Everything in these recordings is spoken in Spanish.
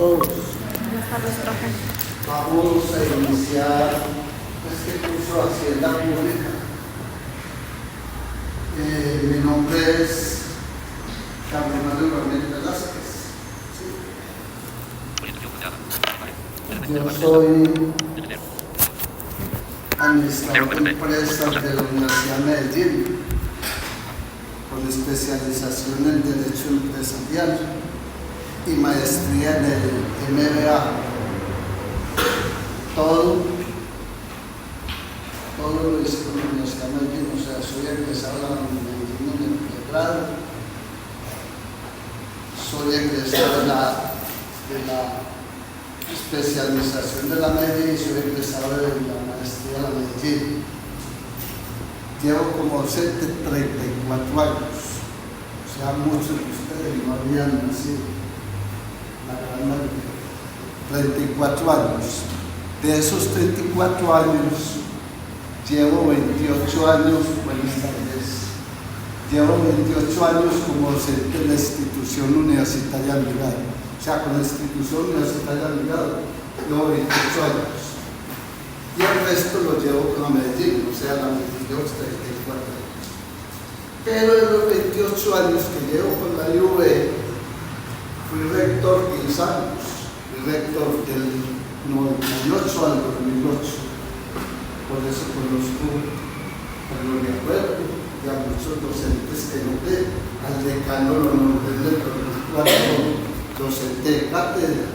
todos. Buenas tardes, profe. Vamos a iniciar este curso de Hacienda Pública. Mi nombre es Carlos Manuel Ramírez Velázquez. Yo soy administrador de empresas de la Universidad de Medellín, con especialización en Derecho Empresarial y maestría en el MBA. Todo lo hice con la Universidad de Medellín, o sea, soy egresado de la Medellín en el pregrado, soy egresado de la especialización de la Medellín y soy egresado de la maestría de la Medellín. Llevo como 34 años, o sea, muchos de ustedes no habían nacido, la gran mayoría, 34 años. De esos 34 años, llevo 28 años, buenas tardes, llevo 28 años como docente de la institución universitaria Envigado. O sea, con la institución universitaria Envigado, llevo 28 años. Y el resto lo llevo con la Medellín, o sea, la Medellín llevo 34 años. Pero en los 28 años que llevo con la IUB, fui rector 10 años, fui rector del 98 al 2008. Por eso conozco a Gloria Cuervo y a muchos docentes que nombré. Al decano lo nombré en el 2004, docente de cátedra.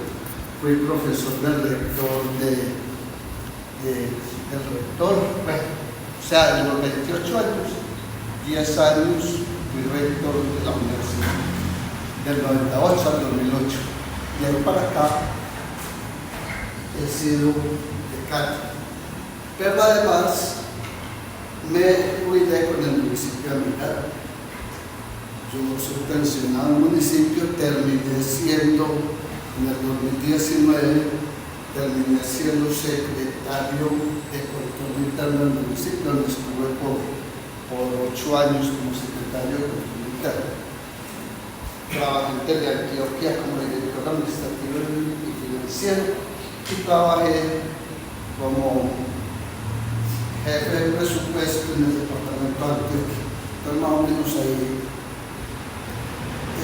Fui profesor del rector bueno, o sea, en los 28 años, 10 años fui rector de la universidad, del 98 al 2008. Y ahí para acá he sido decano. Pero además me cuidé con el municipio de Envigado. Yo soy pensionado en el municipio, terminé siendo, en el 2019, terminé siendo secretario de control interno del municipio, donde estuve por 8 años como secretario de control interno. Trabajé en Teleantioquia como director administrativo y financiero y trabajé como jefe de presupuesto en el departamento de Antioquia. Entonces, más o menos ahí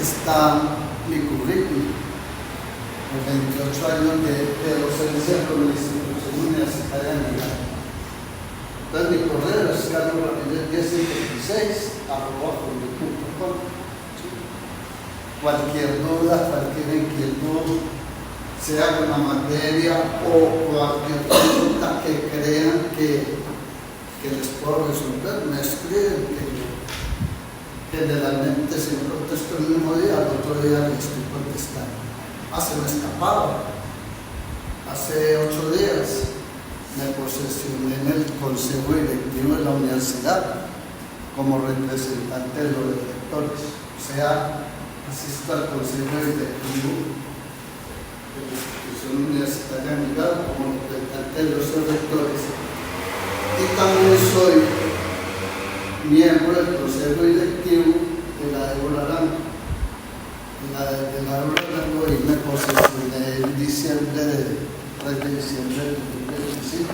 está mi currículum. 28 años de docencia con la institución universitaria de Envigado. Entonces, mi correo es carlos.1056@hotmail.com. Cualquier duda, cualquier inquietud, sea con la materia o cualquier pregunta que crean que les puedo resolver, me escriben, que generalmente si no contesto el mismo día, al otro día les estoy contestando. Se me escapaba. Hace 8 días me posesioné en el Consejo Directivo de la Universidad como representante de los directores. O sea, asisto al Consejo Directivo de la institución universitaria Envigado como representante de los rectores. Y también soy miembro del Consejo Directivo de la Débora Arango. Y me posesioné en diciembre del 2025.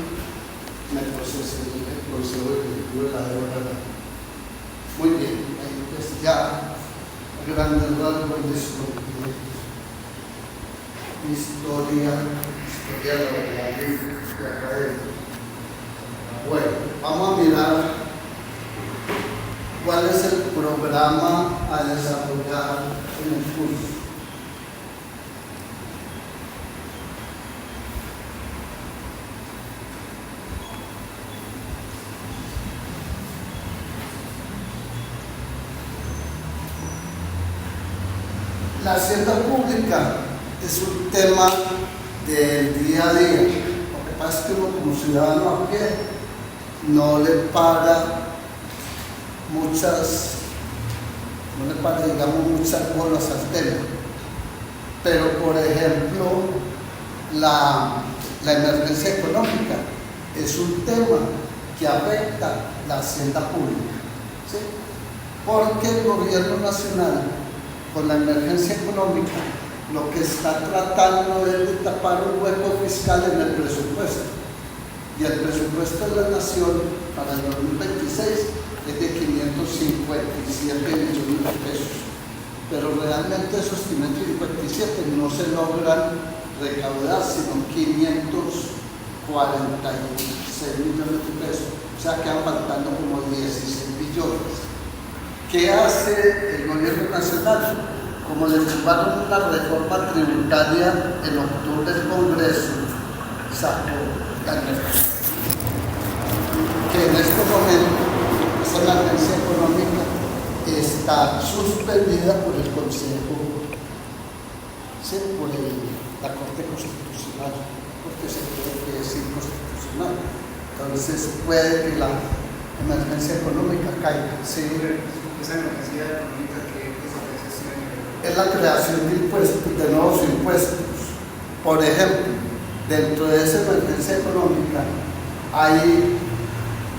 Me posesioné en el Consejo Directivo de la Débora Arango. Muy bien, ahí pues ya a grandes rasgos de historia de la academia. Bueno, vamos a mirar cuál es el programa a desarrollar en el curso. La hacienda pública es un tema del día a día. Lo que pasa es que uno como ciudadano a pie no le para digamos, muchas bolas al tema. Pero, por ejemplo, la emergencia económica es un tema que afecta la hacienda pública, ¿sí? Porque el gobierno nacional, con la emergencia económica, lo que está tratando es de tapar un hueco fiscal en el presupuesto. Y el presupuesto de la Nación para el 2026 es de 557 millones de pesos. Pero realmente esos 557 no se logran recaudar, sino 546 millones de pesos. O sea, quedan faltando como 16 billones. ¿Qué hace el gobierno nacional? Como le tumbaron una reforma tributaria en octubre del Congreso, sacó la reforma. Que en este momento esa emergencia económica está suspendida por el Consejo, ¿sí? Por la Corte Constitucional, porque se cree que es inconstitucional. Entonces puede que la emergencia económica caiga. ¿Sí? Esa emergencia económica que es la creación de impuestos, de nuevos impuestos. Por ejemplo, dentro de esa emergencia económica hay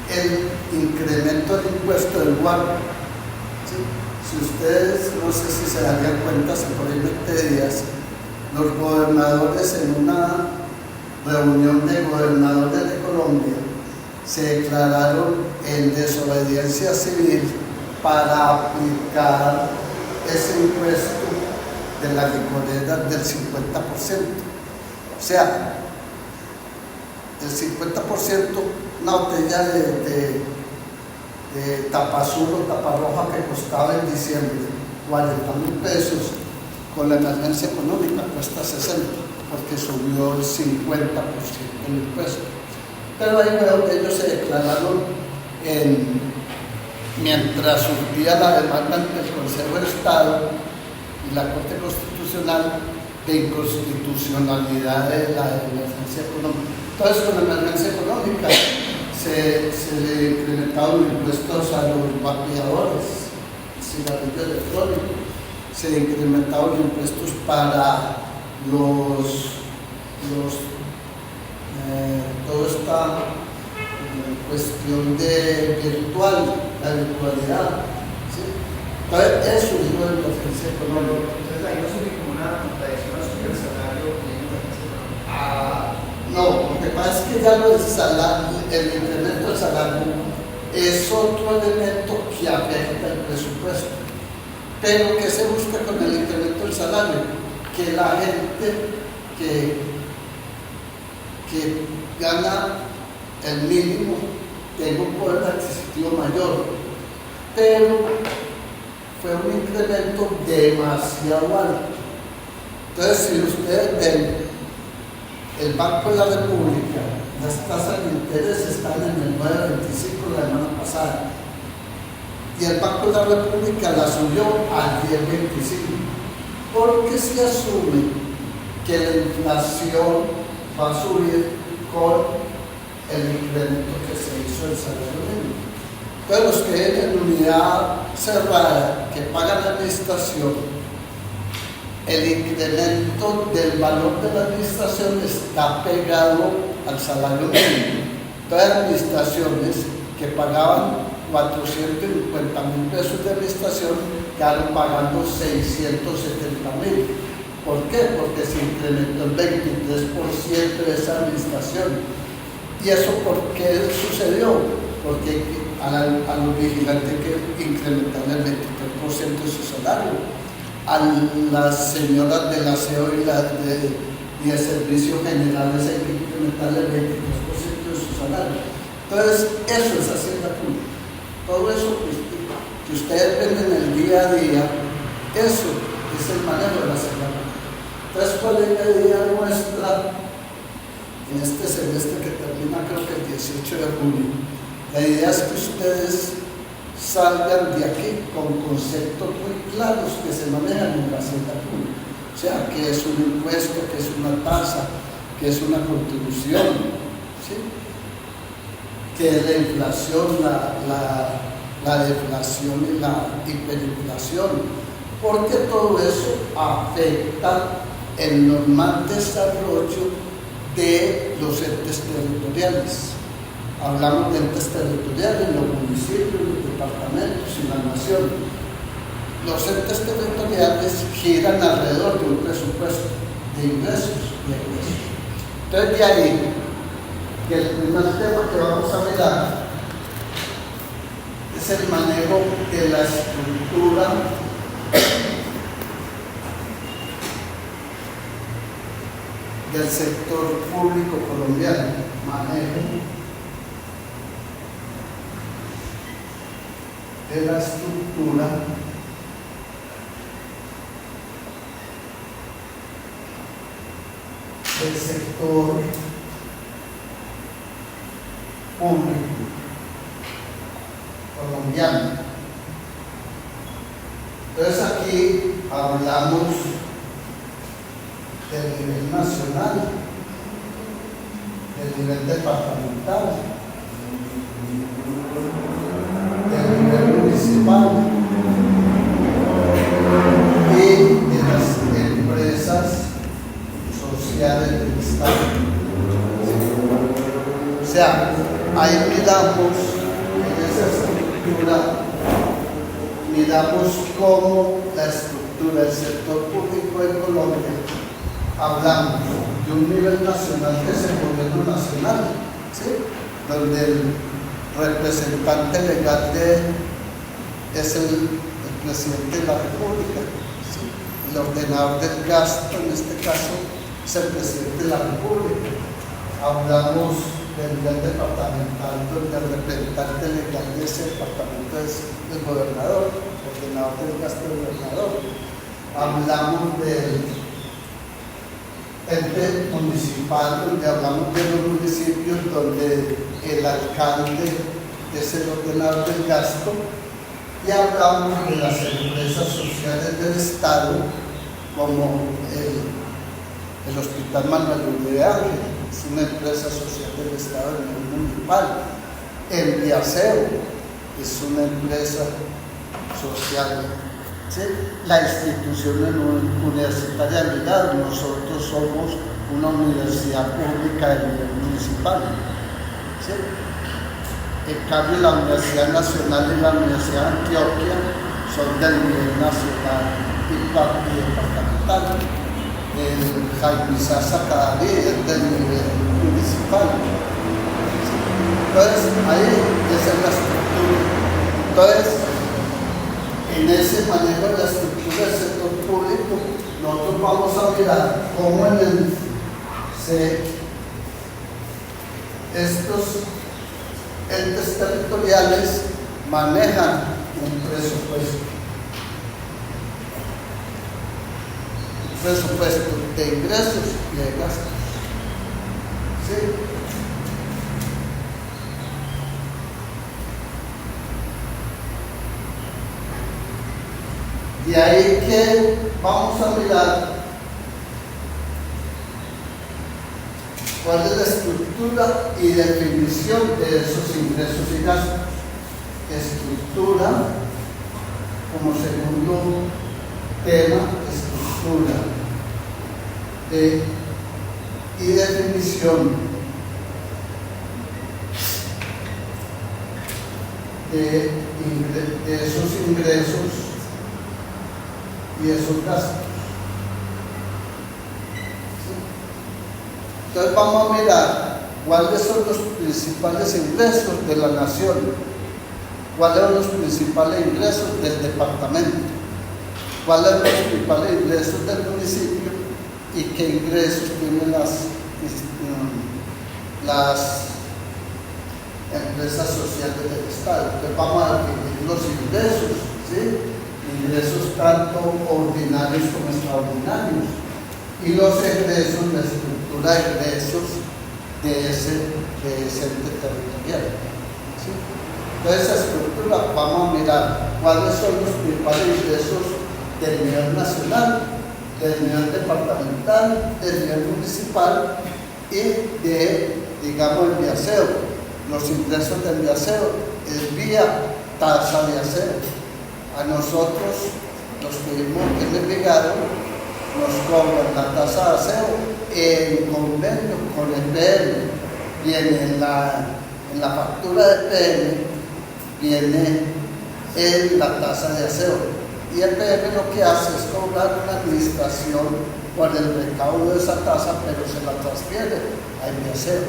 el incremento del impuesto del guardia. ¿Sí? Si ustedes, no sé si se darían cuenta, hace por ahí 20 días, los gobernadores en una reunión de gobernadores de Colombia se declararon en desobediencia civil para aplicar ese impuesto de la licorera del 50%. O sea, el 50%, una botella de tapa azul o tapa roja que costaba en diciembre 40.000 pesos, con la emergencia económica cuesta 60, porque subió el 50% el impuesto. Pero ahí veo que ellos se declararon mientras surgía la demanda ante el Consejo de Estado y la Corte Constitucional de inconstitucionalidad de la emergencia económica. Entonces, con la emergencia económica se le incrementaron impuestos a los vapeadores, cigarrillos electrónicos, se incrementaron impuestos para toda esta cuestión de virtual, la virtualidad. ¿Sí? Entonces, eso es una emergencia económica. Entonces, ahí no surge como una contradicción a subir el salario y la emergencia económica. No, lo que pasa es que ya el incremento del salario es otro elemento que afecta el presupuesto. Pero ¿qué se busca con el incremento del salario? Que la gente que gana el mínimo tenga un poder adquisitivo mayor. Pero fue un incremento demasiado alto. Entonces, si ustedes ven, el Banco de la República, las tasas de interés están en el 9.25 la semana pasada. Y el Banco de la República la subió al 10.25. Porque se asume que la inflación va a subir con el incremento que se hizo del salario mínimo. Entonces, los que en unidad cerrada, que pagan la administración, el incremento del valor de la administración está pegado al salario mínimo. Todas las administraciones que pagaban 450.000 pesos de administración quedaron pagando 670.000. ¿Por qué? Porque se incrementó el 23% de esa administración. ¿Y eso por qué sucedió? Porque a los vigilantes que incrementaron el 23% de su salario, a las señoras del aseo y el servicio general les hay que incrementar el 23% de su salario. Entonces, eso es hacienda pública. Todo eso que ustedes ven en el día a día, eso es el manejo de la hacienda pública. Entonces, ¿cuál es la idea nuestra en este semestre que termina creo que el 18 de junio? La idea es que ustedes salgan de aquí con conceptos muy claros que se manejan en la hacienda pública. O sea, que es un impuesto, que es una tasa, que es una contribución, ¿sí? Que es la inflación, la deflación y la hiperinflación, porque todo eso afecta el normal desarrollo de los entes territoriales. Hablamos de entes territoriales, los municipios, los departamentos y la nación. los entes territoriales giran alrededor de un presupuesto de ingresos y egresos. Entonces, de ahí que el primer tema que vamos a mirar es el manejo de la estructura del sector público colombiano, manejo de la estructura del sector público colombiano. Entonces aquí hablamos del nivel nacional, del nivel departamental, del nivel municipal y de las empresas sociales del Estado. O sea, ahí miramos en esa estructura, miramos cómo la estructura del sector público en Colombia. Hablamos de un nivel nacional que es el gobierno nacional, ¿sí? Donde el representante legal es el presidente de la República, ¿sí? El ordenador del gasto, en este caso, es el presidente de la República. Hablamos del nivel departamental, donde el representante legal de ese departamento es el gobernador, el ordenador del gasto del gobernador. Hablamos del ente municipal, donde hablamos de los municipios, donde el alcalde es el ordenador del gasto, y hablamos de las empresas sociales del Estado, como el Hospital Manuel Uribe Ángel, es una empresa social del Estado a nivel municipal. El Viaseo es una empresa social. ¿Sí? La institución universitaria de Milagro, nosotros somos una universidad pública de nivel municipal. ¿Sí? En cambio, la Universidad Nacional y la Universidad de Antioquia son del nivel nacional y departamental. El Jaime Sasa Cadaví es del nivel municipal. ¿Sí? Entonces, ahí esa es la estructura. Entonces, en ese manejo de la estructura del sector público, nosotros vamos a mirar cómo estos entes territoriales manejan un presupuesto de ingresos y de gastos. ¿Sí? De ahí que vamos a mirar cuál es la estructura y definición de esos ingresos y gastos. Estructura, como segundo tema, estructura y definición de esos ingresos y esos gastos. ¿Sí? Entonces vamos a mirar cuáles son los principales ingresos de la nación, cuáles son los principales ingresos del departamento, cuáles son los principales ingresos del municipio y qué ingresos tienen las empresas sociales del Estado. Entonces vamos a definir los ingresos, ¿sí? Ingresos tanto ordinarios como extraordinarios, y los egresos, la estructura de egresos de ese ente territorial. ¿Sí? Entonces, esa estructura, vamos a mirar cuáles son los principales ingresos del nivel nacional, del nivel departamental, del nivel municipal y digamos, el Viaseo. Los ingresos del Viaseo es vía tasa de aseo. A nosotros, los que vivimos en el Envigado, nos cobran la tasa de aseo en convenio con el PM. Viene en la factura del PM, viene en la tasa de aseo. Y EPM lo que hace es cobrar una administración por el recaudo de esa tasa, pero se la transfiere a Enviaseo.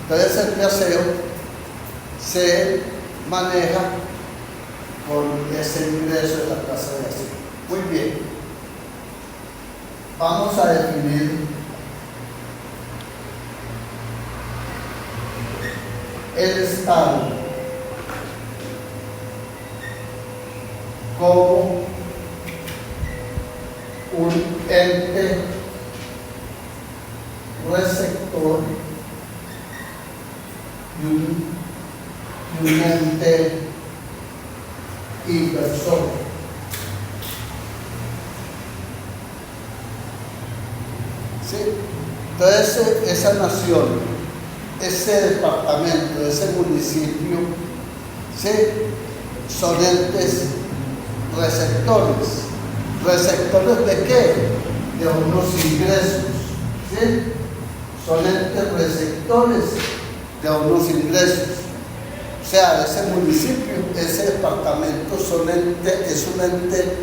Entonces el Enviaseo se maneja con ese ingreso de la tasa de asilo. Muy bien. Vamos a definir el Estado como un ente receptor y un ente inversor. ¿Sí? Entonces, esa nación, ese departamento, ese municipio, ¿sí?, son entes receptores. ¿Receptores de qué? De unos ingresos. ¿Sí? Son entes receptores de unos ingresos. O sea, ese municipio, ese departamento es un ente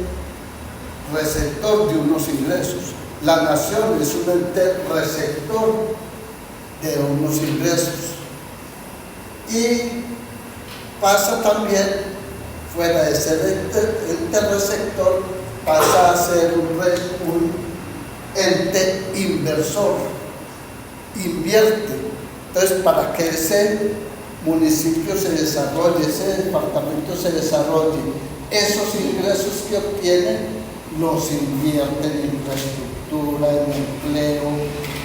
receptor de unos ingresos. La nación es un ente receptor de unos ingresos. Y pasa también, fuera de ser ente receptor, pasa a ser un ente inversor. Invierte. Entonces, para que ese municipio se desarrolle, ese departamento se desarrolle, esos ingresos que obtienen los invierten en infraestructura, en empleo,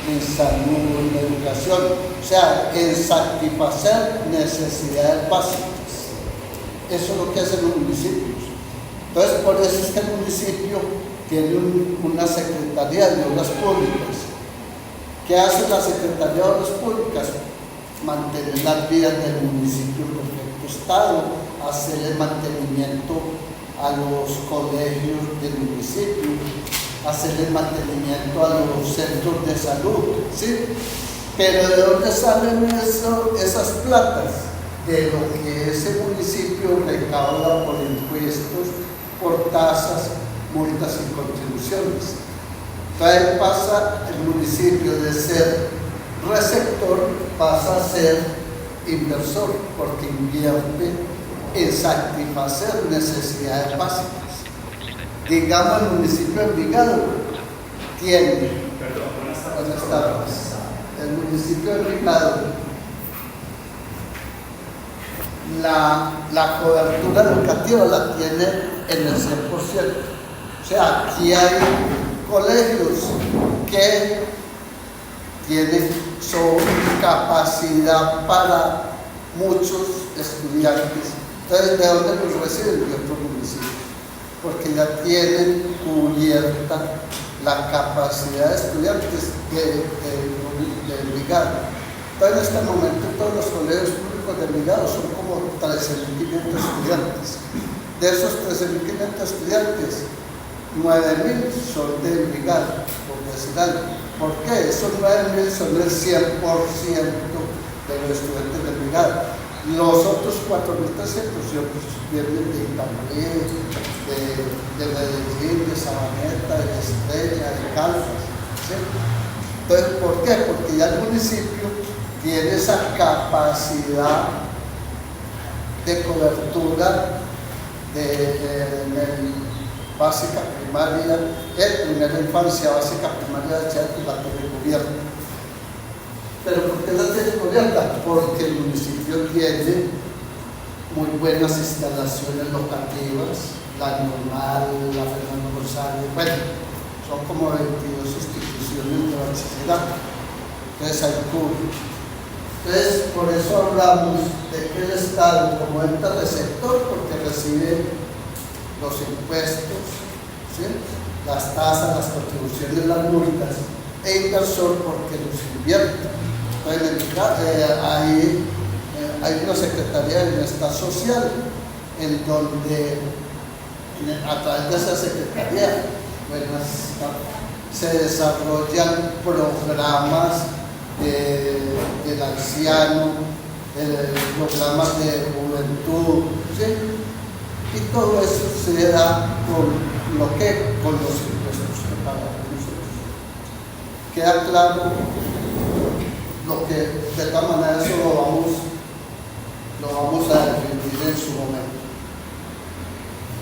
en salud, en educación, o sea, en satisfacer necesidades básicas. Eso es lo que hacen los municipios. Entonces, por eso es que el municipio tiene una Secretaría de Obras Públicas. ¿Qué hace la Secretaría de Obras Públicas? Mantener las vías del municipio en perfecto estado, hacerle mantenimiento a los colegios del municipio, hacerle mantenimiento a los centros de salud, ¿sí? Pero ¿de dónde salen esas platas? De lo que ese municipio recauda por impuestos, por tasas, multas y contribuciones. Entonces pasa el municipio de ser receptor, pasa a ser inversor, porque invierte en satisfacer necesidades básicas. Digamos, el municipio de Envigado tiene, buenas tardes, el municipio de Envigado, la cobertura educativa la tiene en el 100%. O sea, aquí hay colegios que tienen su capacidad para muchos estudiantes. Entonces, ¿de dónde los reciben? De otros municipios, porque ya tienen cubierta la capacidad de estudiantes de Envigado. Entonces, en este momento, todos los colegios públicos de Envigado son como 13.500 estudiantes. De esos 13.500 estudiantes, 9.000 son de Envigado, por decir algo. ¿Por qué? Esos 9.000 son el 100% de los estudiantes de Envigado. Los otros 4.300 vienen de Itamaraí, de Medellín, de Sabaneta, de Estrella, de Caldas, ¿sí? Entonces, ¿por qué? Porque ya el municipio tiene esa capacidad de cobertura de básica primaria, primera infancia, básica primaria de Chiapas, la tiene cubierta. ¿Pero por qué la tiene cubierta? Porque el municipio tiene muy buenas instalaciones locativas, la Normal, la Fernando González, bueno, son como 22 instituciones de bachillerato. Entonces hay cubre. Entonces, por eso hablamos de que el Estado como ente receptor, porque recibe los impuestos, ¿sí?, las tasas, las contribuciones, las multas, e inversor porque los invierte. Entonces, hay una Secretaría de Bienestar Social en donde a través de esa Secretaría se desarrollan programas del anciano, programas de juventud, ¿sí? Y todo eso se da con lo que, con los impuestos que pagamos nosotros. Queda claro lo que de tal manera eso lo vamos a definir en su momento.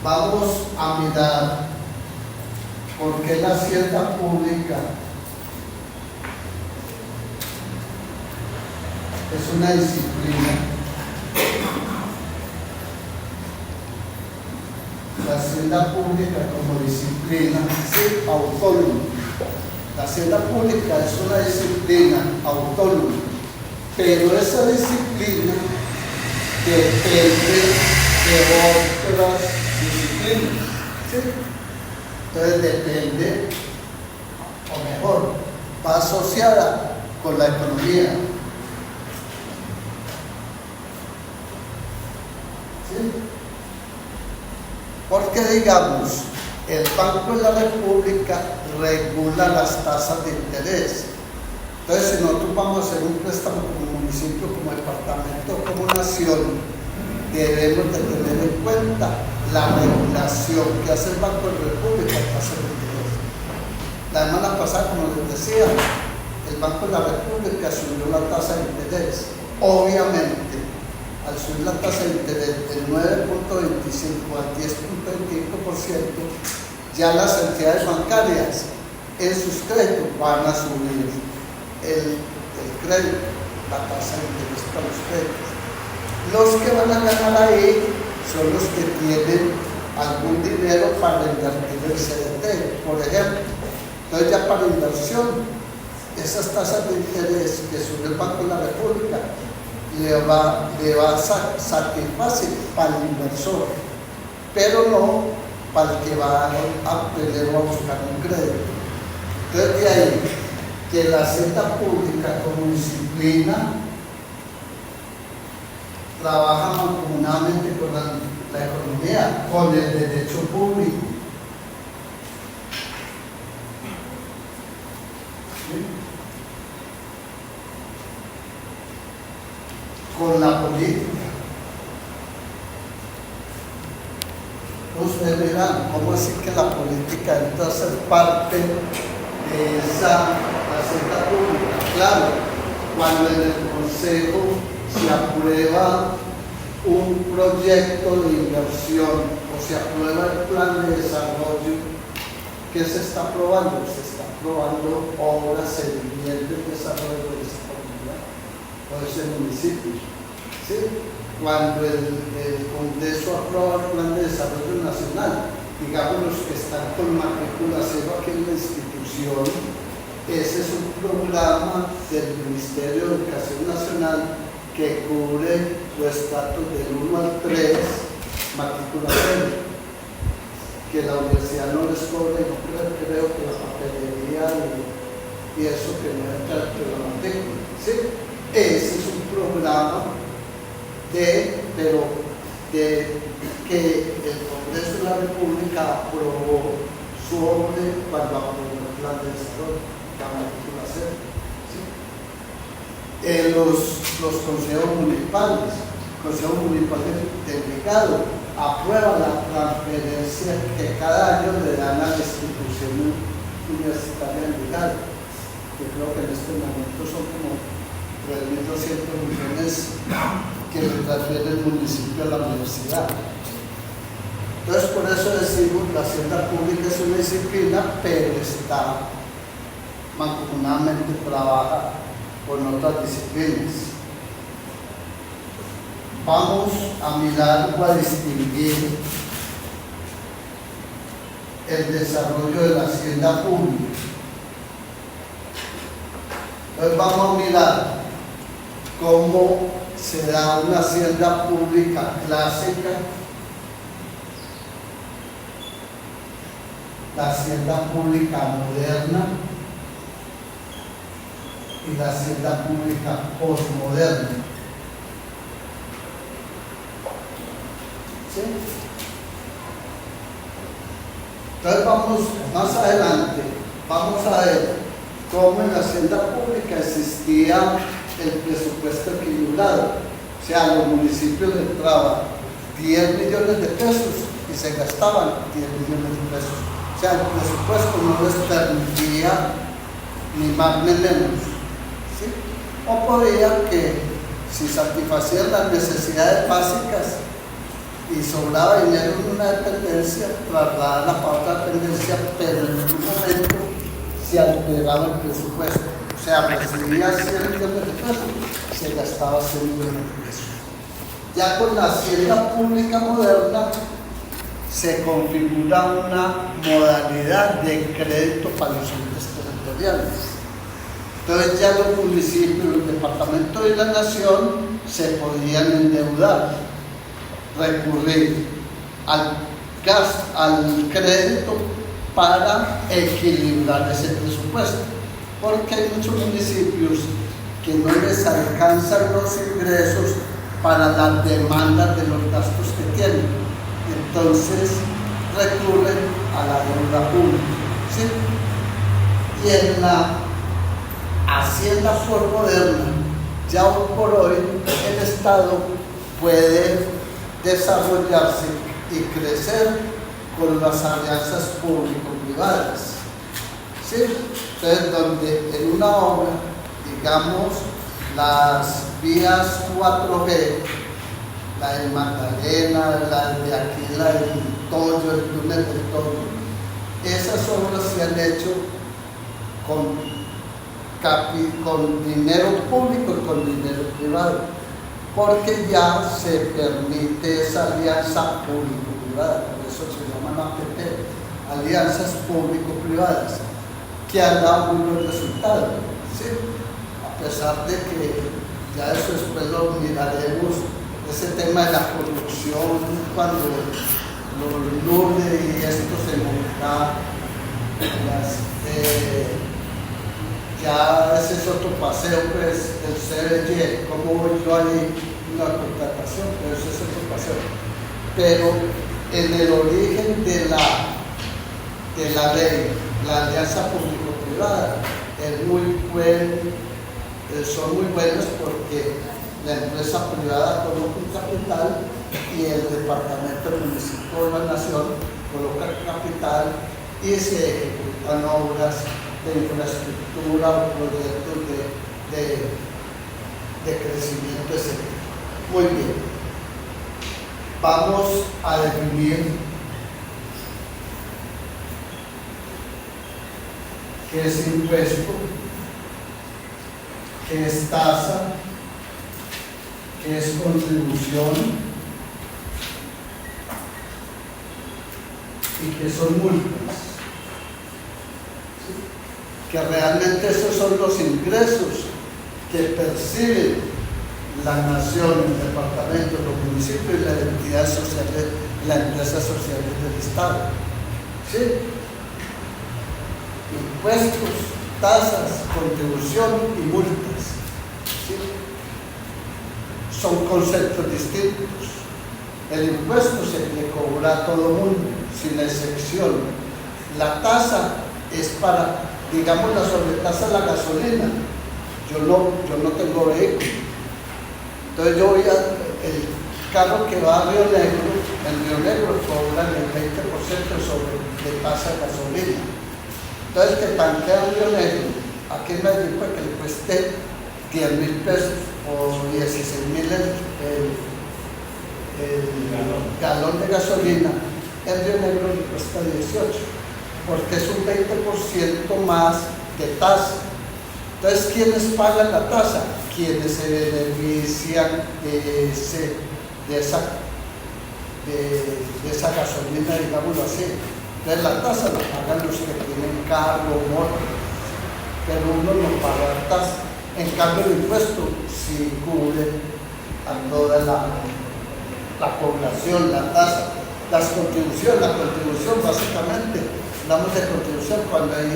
Vamos a mirar por qué la hacienda pública es una disciplina. La hacienda pública como disciplina es autónoma. La hacienda pública es una disciplina autónoma, pero esa disciplina depende de otras disciplinas. ¿Sí? Entonces depende, o mejor, va asociada con la economía. ¿Sí? Porque digamos, el Banco de la República regula las tasas de interés. Entonces, si nosotros vamos a hacer un préstamo como municipio, como departamento, como nación, debemos de tener en cuenta la regulación que hace el Banco de la República en tasas de interés. La semana pasada, como les decía, el Banco de la República subió la tasa de interés. Obviamente, al subir la tasa de interés del 9.25 al 10.25%, ya las entidades bancarias en sus créditos van a subir el crédito, la tasa de interés para los créditos. Los que van a ganar ahí son los que tienen algún dinero para invertir en CDT, por ejemplo. Entonces ya para inversión, esas tasas de interés que sube el Banco de la República le va a satisfacer para el inversor, pero no para el que va a buscar un crédito. Entonces de ahí que la hacienda pública como disciplina trabaja mancomunadamente con la economía, con el derecho público. ¿Sí? Con la política. Ustedes verán cómo así que la política entra a ser parte de esa hacienda pública. Claro, cuando en el Consejo se aprueba un proyecto de inversión o se aprueba el plan de desarrollo, ¿qué se está aprobando? Se está aprobando obras en bien del desarrollo de esa comunidad o de ese municipio. ¿Sí? Cuando el Congreso aprueba el plan de desarrollo nacional, digamos los que están con matrícula cero aquí en la institución, ese es un programa del Ministerio de Educación Nacional que cubre los estratos del 1 al 3, matrícula cero, que la universidad no les cobra, y no creo que la papelería y eso que no entra entre la matrícula. ¿Sí? Ese es un programa que el Congreso de la República aprobó cuando aprobó el plan de desarrollo, la matrícula cero. ¿Sí? Los consejos municipales, Consejo Municipal de Envigado, aprueba la transferencia que cada año le dan a la institución universitaria de Envigado, que creo que en este momento son como 3.200 millones que le transfiere el municipio a la universidad. Entonces, por eso decimos que la hacienda pública es una disciplina, pero está mancomunadamente trabaja con otras disciplinas. Vamos a mirar o a distinguir el desarrollo de la hacienda pública. Entonces vamos a mirar cómo se da una hacienda pública clásica, la hacienda pública moderna y la hacienda pública posmoderna. ¿Sí? Entonces vamos más adelante, vamos a ver cómo en la hacienda pública existía el presupuesto equilibrado, o sea, los municipios entraban 10 millones de pesos y se gastaban 10 millones de pesos. O sea, el presupuesto no les permitía ni más ni menos, ¿sí? O podía que si satisfacían las necesidades básicas y sobraba dinero en una dependencia, trasladarla para otra dependencia, pero en algún momento se alteraba el presupuesto. O sea, recibía 100 millones de pesos, se gastaba 100 millones de pesos. Ya con la hacienda pública moderna se configura una modalidad de crédito para los entes territoriales. Entonces ya los municipios, los departamentos y la nación se podían endeudar, recurrir al crédito para equilibrar ese presupuesto, porque hay muchos municipios que no les alcanzan los ingresos para las demandas de los gastos que tienen, entonces recurren a la deuda pública, ¿sí? Y en la hacienda moderna, ya hoy por hoy el Estado puede desarrollarse y crecer con las alianzas público-privadas, ¿sí? Entonces, donde en una obra, digamos, las vías 4G, la de Magdalena, la de aquí, la del Toyo, el túnel del Toyo, esas obras se han hecho con dinero público y con dinero privado, porque ya se permite esa alianza público-privada, por eso se llaman APP, alianzas público-privadas, que han dado muy buen resultado, ¿sí? A pesar de que ya eso después lo miraremos, ese tema de la corrupción, cuando los lunes y esto se monta, ya ese es otro paseo, pues, el CBG, cómo voy yo ahí una contratación, pero ese es otro paseo. Pero en el origen de la ley, la alianza público-privada, son muy buenos porque la empresa privada coloca un capital y el departamento del municipio de la nación coloca el capital y se ejecutan obras de infraestructura o proyectos de crecimiento, etc. Muy bien. Vamos a definir qué es impuesto, qué es tasa, qué es contribución y qué son multas. Que realmente esos son los ingresos que perciben la nación, el departamento, los municipios y las entidades sociales, las empresas sociales del Estado. ¿Sí? Impuestos, tasas, contribución y multas. ¿Sí? Son conceptos distintos. El impuesto se le cobra a todo mundo, sin excepción. La tasa es para, digamos, la sobretasa de la gasolina. Yo no tengo vehículo. Entonces yo voy el carro que va a Río Negro, en Río Negro cobran el 20% de tasa de gasolina. Entonces que tanquea en Río Negro, aquí en Medellín, para que le cueste 10.000 pesos o 16.000 el galón de gasolina, en Río Negro le cuesta 18, porque es un 20% más de tasa. Entonces, ¿quiénes pagan la tasa? Quienes se benefician de esa gasolina, digámoslo así. Entonces, la tasa la pagan los que tienen carro, moto, pero uno no paga la tasa. En cambio, el impuesto sí cubre a toda la población, la tasa. La contribución básicamente, hablamos de contribución cuando hay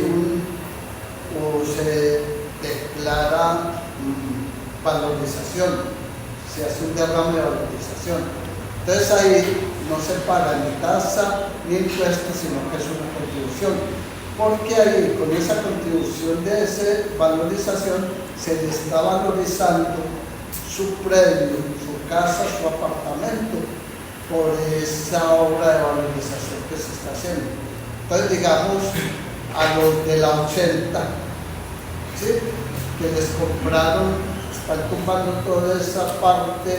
o se declara valorización, se hace un derrame de valorización. Entonces ahí no se paga ni tasa ni impuestos, sino que es una contribución. Porque ahí, con esa contribución de esa valorización, se le está valorizando su predio, su casa, su apartamento, por esa obra de valorización que se está haciendo. Entonces, digamos, a los de la 80, ¿sí?, que les compraron, están tumbando toda esa parte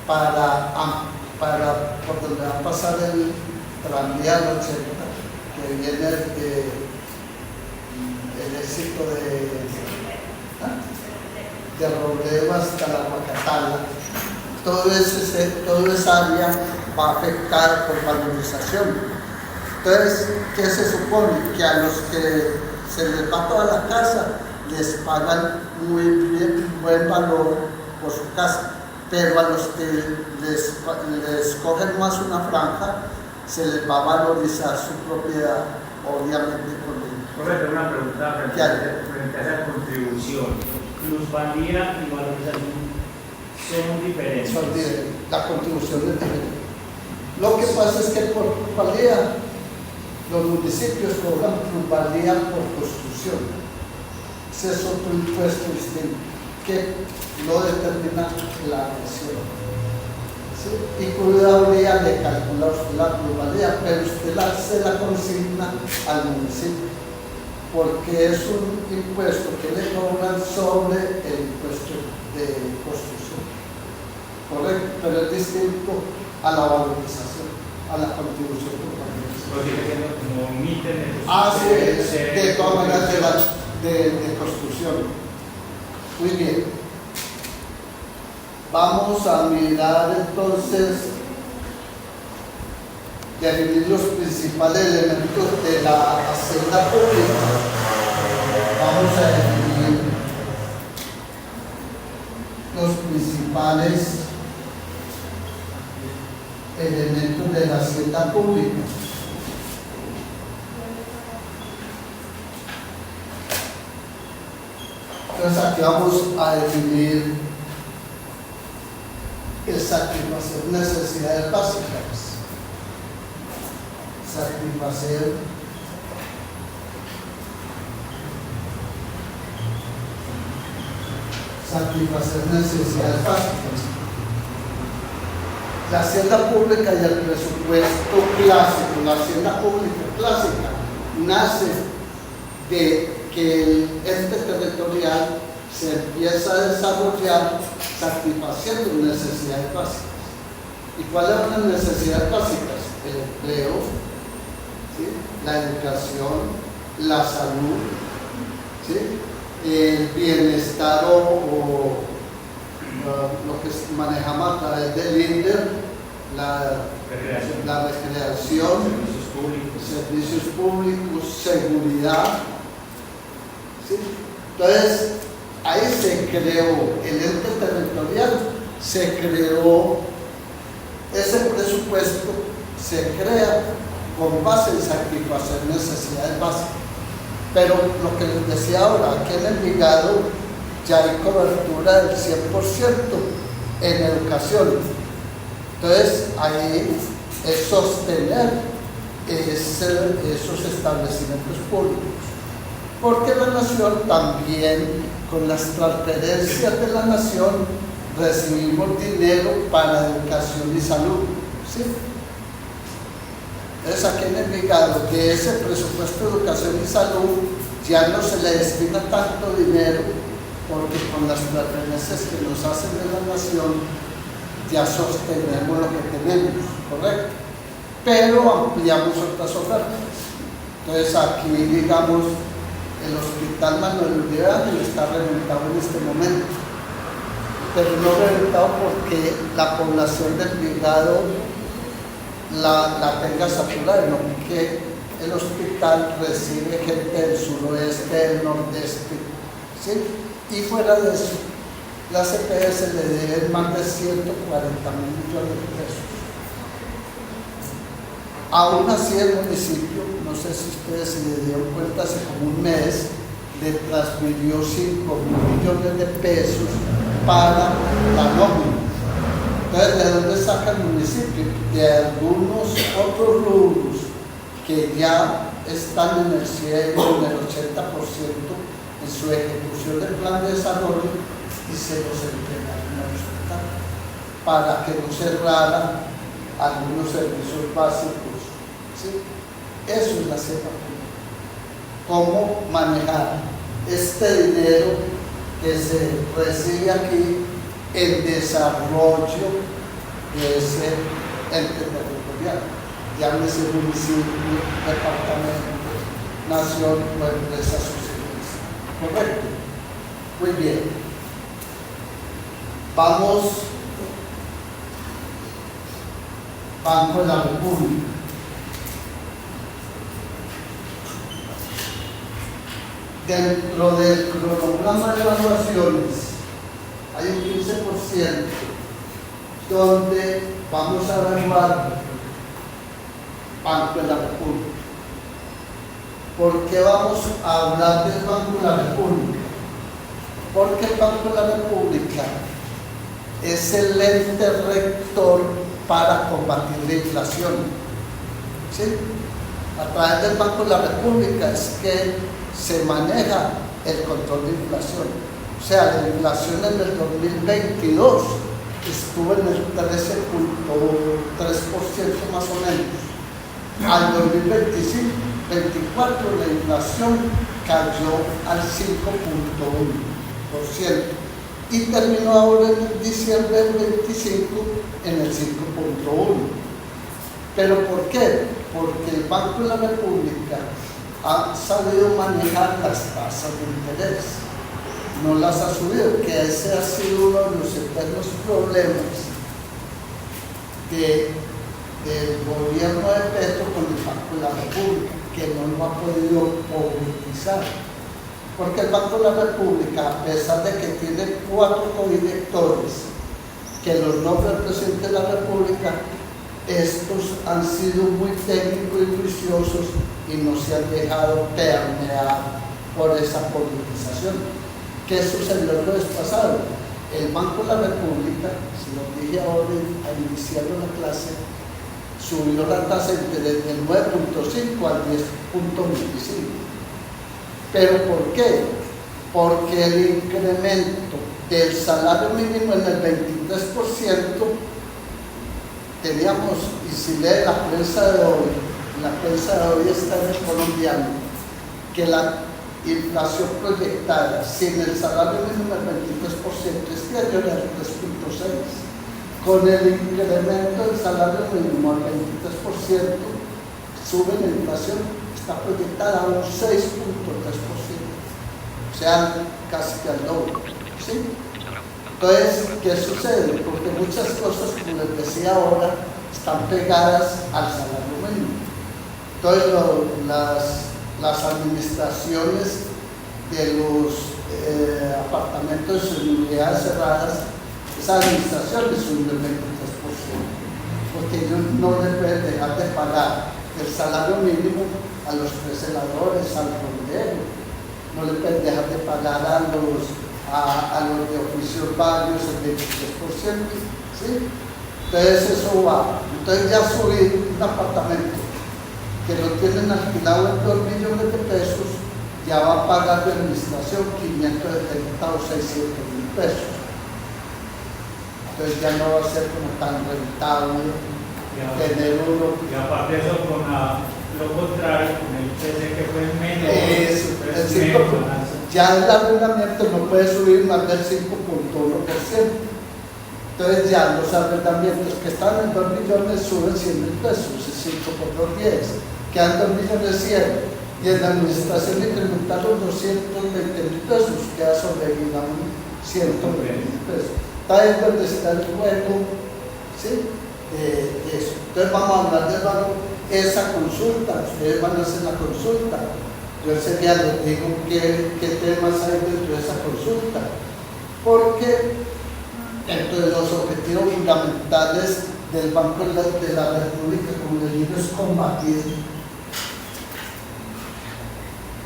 para por donde va a pasar el tranvía del 80, que viene el éxito de Robledo hasta la Guacatala. Toda esa área va a afectar por valorización. Entonces, ¿qué se supone? Que a los que se les va toda la casa les pagan muy bien, buen valor por su casa, pero a los que les cogen más una franja se les va a valorizar su propiedad, obviamente con el... Correcto, una pregunta frente a esa contribución. ¿Plusvalía y valorización son diferentes? Son diferentes. La contribución es diferente. Lo que pasa es que por plusvalía los municipios cobran plusvalía por construcción. Ese es otro impuesto distinto que lo determina la región. ¿Sí? Y Procuraduría le calcula usted la plusvalía, pero usted se la consigna al municipio, porque es un impuesto que le cobran sobre el impuesto de construcción. Correcto, pero es distinto a la valorización, a la contribución por valorización. Lo sigue siendo como un ítem de todas maneras de construcción. Muy bien. Vamos a mirar entonces, definir los principales elementos de la hacienda pública. Vamos a definir los principales elementos de la hacienda pública. Entonces aquí vamos a definir el satisfacer necesidades básicas. Satisfacer necesidades básicas. La hacienda pública y el presupuesto clásico, la hacienda pública clásica, nace de que el ente territorial se empieza a desarrollar satisfaciendo necesidades básicas. ¿Y cuáles son las necesidades básicas? El empleo, ¿sí?, la educación, la salud, ¿sí?, el bienestar o lo que manejamos a través del INDER, la recreación, servicios públicos, seguridad. ¿Sí? Entonces, ahí se creó el ente territorial, se creó ese presupuesto, se crea con base en satisfacer necesidades básicas. Pero lo que les decía ahora, aquí en Envigado ya hay cobertura del 100% en educación. Entonces, ahí es sostener esos establecimientos públicos. Porque la nación también, con las transferencias de la nación, recibimos dinero para educación y salud. ¿Sí? Entonces, aquí en Envigado, de ese presupuesto de educación y salud, ya no se le destina tanto dinero, porque con las transferencias que nos hacen de la nación, ya sostenemos lo que tenemos, ¿correcto? Pero ampliamos otras ofertas. Entonces, aquí, digamos, el Hospital Manuel Uribe Ángel está reventado en este momento, pero no reventado porque la población del Envigado la tenga saturada, no, porque el hospital recibe gente del suroeste, del nordeste, ¿sí? Y fuera de eso, la CPS le debe más de 140.000 millones de pesos. Aún así, el municipio, no sé si ustedes se le dieron cuenta, hace como un mes le transfirió 5.000 millones de pesos para la nómina. Entonces, ¿de dónde saca el municipio? De algunos otros rubros que ya están en el 100, en el 80% en su ejecución del plan de desarrollo, y se los entregaron al hospital para que no cerrara algunos servicios básicos. ¿Sí? Eso es la cepa pública. Cómo manejar este dinero que se recibe aquí en desarrollo de ese ente territorial, llámese municipio, departamento, nación o empresa socialista. ¿Correcto? Muy bien. Vamos, Banco de la República. Dentro del cronograma de evaluaciones hay un 15% donde vamos a evaluar Banco de la República. ¿Por qué vamos a hablar del Banco de la República? Porque el Banco de la República es el ente rector para combatir la inflación. ¿Sí? A través del Banco de la República es que se maneja el control de inflación. O sea, la inflación en el 2022 estuvo en el 13.3% más o menos. Al 2024 la inflación cayó al 5.1% y terminó ahora en diciembre del 25 en el 5.1%. ¿Pero por qué? Porque el Banco de la República ha sabido manejar las tasas de interés, no las ha subido, que ese ha sido uno de los eternos problemas del gobierno de Petro con el Banco de la República, que no lo ha podido politizar. Porque el Banco de la República, a pesar de que tiene 4 codirectores que los nombra el presidente de la República, estos han sido muy técnicos y juiciosos y no se han dejado permear por esa politización. ¿Qué sucedió el mes pasado? El Banco de la República, si lo dije ahora al iniciar la clase, subió la tasa de interés del 9.5 al 10.25. ¿Pero por qué? Porque el incremento del salario mínimo en el 23%, teníamos, y si lee la prensa de hoy está en el Colombiano, que la inflación proyectada sin el salario mínimo del 23%, este año era el 3.6%. Con el incremento del salario mínimo al 23%, sube la inflación, está proyectada a un 6.3%, o sea, casi que al doble. ¿Sí? Entonces, ¿qué sucede? Porque muchas cosas, como les decía ahora, están pegadas al salario mínimo. Entonces, las administraciones de los apartamentos en unidades cerradas, esa administración les sube el 23%, porque ellos no les pueden dejar de pagar el salario mínimo a los preceladores, al rondero, no le pueden dejar de pagar a los de oficios varios el 23%, ¿sí? Entonces eso va. Entonces ya subir un apartamento que lo tienen alquilado en 2 millones de pesos, ya va a pagar de administración 570 o 600 mil pesos. Entonces ya no va a ser como tan rentable tener uno. Y aparte de eso, con lo contrario, con el PC que fue menor, eso, el 5%. Ya el arrendamiento no puede subir más del 5.1%. Entonces ya los arrendamientos que están en 2 millones suben 100 mil pesos, y 5 por 2, 10, quedan 2 millones 100. Y en la administración incrementaron 220 mil pesos, queda sobre, digamos, 120 mil pesos. Está ahí donde está el juego, ¿sí? Eso. Entonces vamos a hablar de esa consulta, ustedes van a hacer la consulta. Yo ese día les digo qué temas hay dentro de esa consulta, porque entre los objetivos fundamentales del Banco de la República, como les digo, es combatir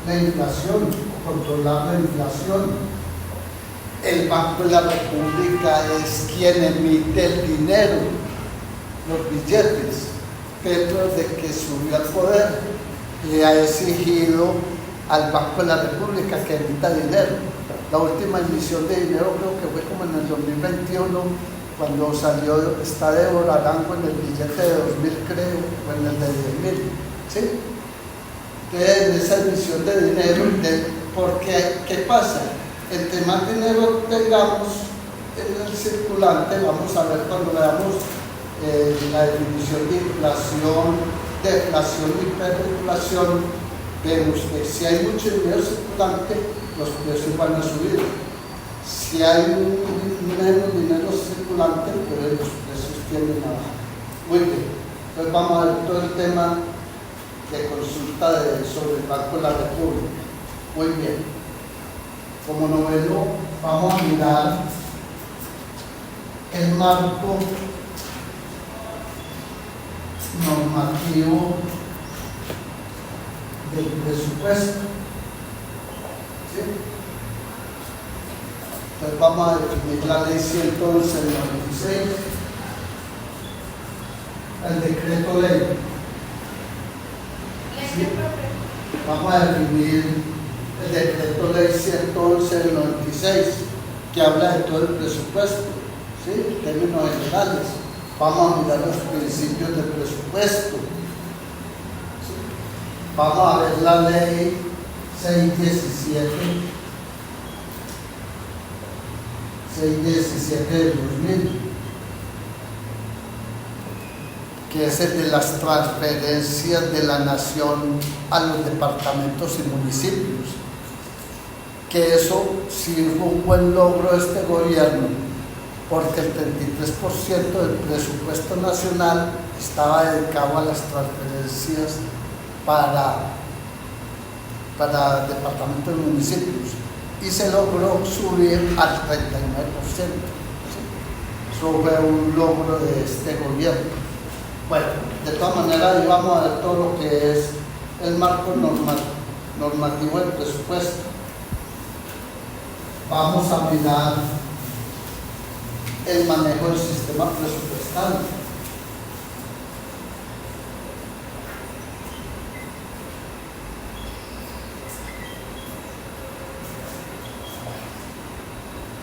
la inflación, controlar la inflación. El Banco de la República es quien emite el dinero, los billetes. Petro, desde que subió al poder, le ha exigido al Banco de la República que emita dinero. La última emisión de dinero creo que fue como en el 2021 cuando salió, está Débora Arango en el billete de 2.000 creo, o en el de 10.000, ¿sí? Que en esa emisión de dinero, porque ¿qué pasa? Entre más dinero tengamos en el circulante, vamos a ver cuando veamos la definición de inflación, deflación y hiperinflación, vemos que si hay mucho dinero circulante, los precios van a subir. Si hay menos dinero circulante, pues los precios tienden a bajar. Muy bien, entonces vamos a ver todo el tema de consulta sobre el Banco de la República. Muy bien, como noveno vamos a mirar el marco normativo del presupuesto. ¿Sí? Entonces vamos a definir la ley 111 del 96, el decreto ley. ¿Sí? Vamos a definir el decreto ley 111 del 96, que habla de todo el presupuesto, ¿sí? En términos generales. Vamos a mirar los principios del presupuesto. ¿Sí? Vamos a ver la ley 617 del 2000, que es el de las transferencias de la nación a los departamentos y municipios, que eso sí fue un buen logro de este gobierno, porque el 33% del presupuesto nacional estaba dedicado a las transferencias para departamentos y municipios, y se logró subir al 39%. ¿Sí? Eso fue un logro de este gobierno. Bueno, de todas maneras, ahí vamos a ver todo lo que es el marco normativo del presupuesto. Vamos a mirar el manejo del sistema presupuestal.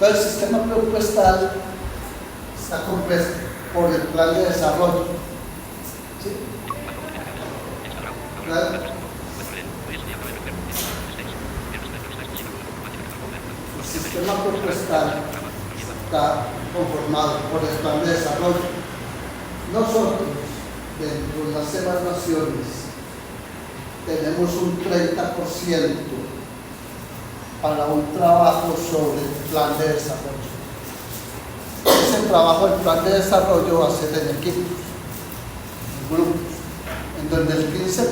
Entonces, el sistema presupuestal está compuesto por el plan de desarrollo. ¿Sí? El sistema presupuestal está conformado por el plan de desarrollo. Nosotros, dentro de las evaluaciones, tenemos un 30% para un trabajo sobre el plan de desarrollo. Ese trabajo del plan de desarrollo va a ser en equipos, en grupos, en donde el 15%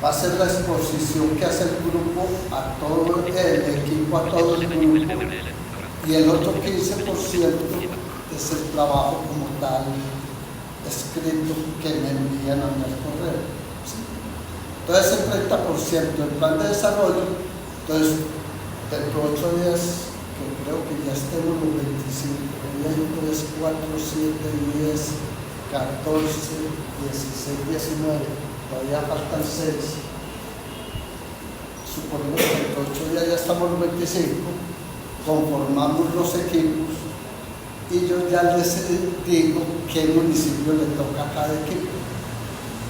va a ser la exposición que hace el grupo a todo el equipo, a todo el grupo, y el otro 15% es el trabajo como tal escrito que me envían a mí al correo. ¿Sí? Entonces el 30% del plan de desarrollo, entonces dentro de 8 días, que creo que ya estemos los 25, 1, 3, 4, 7, 10, 14, 16, 19, todavía faltan 6. Suponemos que dentro de 8 días ya estamos los 25, conformamos los equipos y yo ya les digo qué municipio le toca a cada equipo.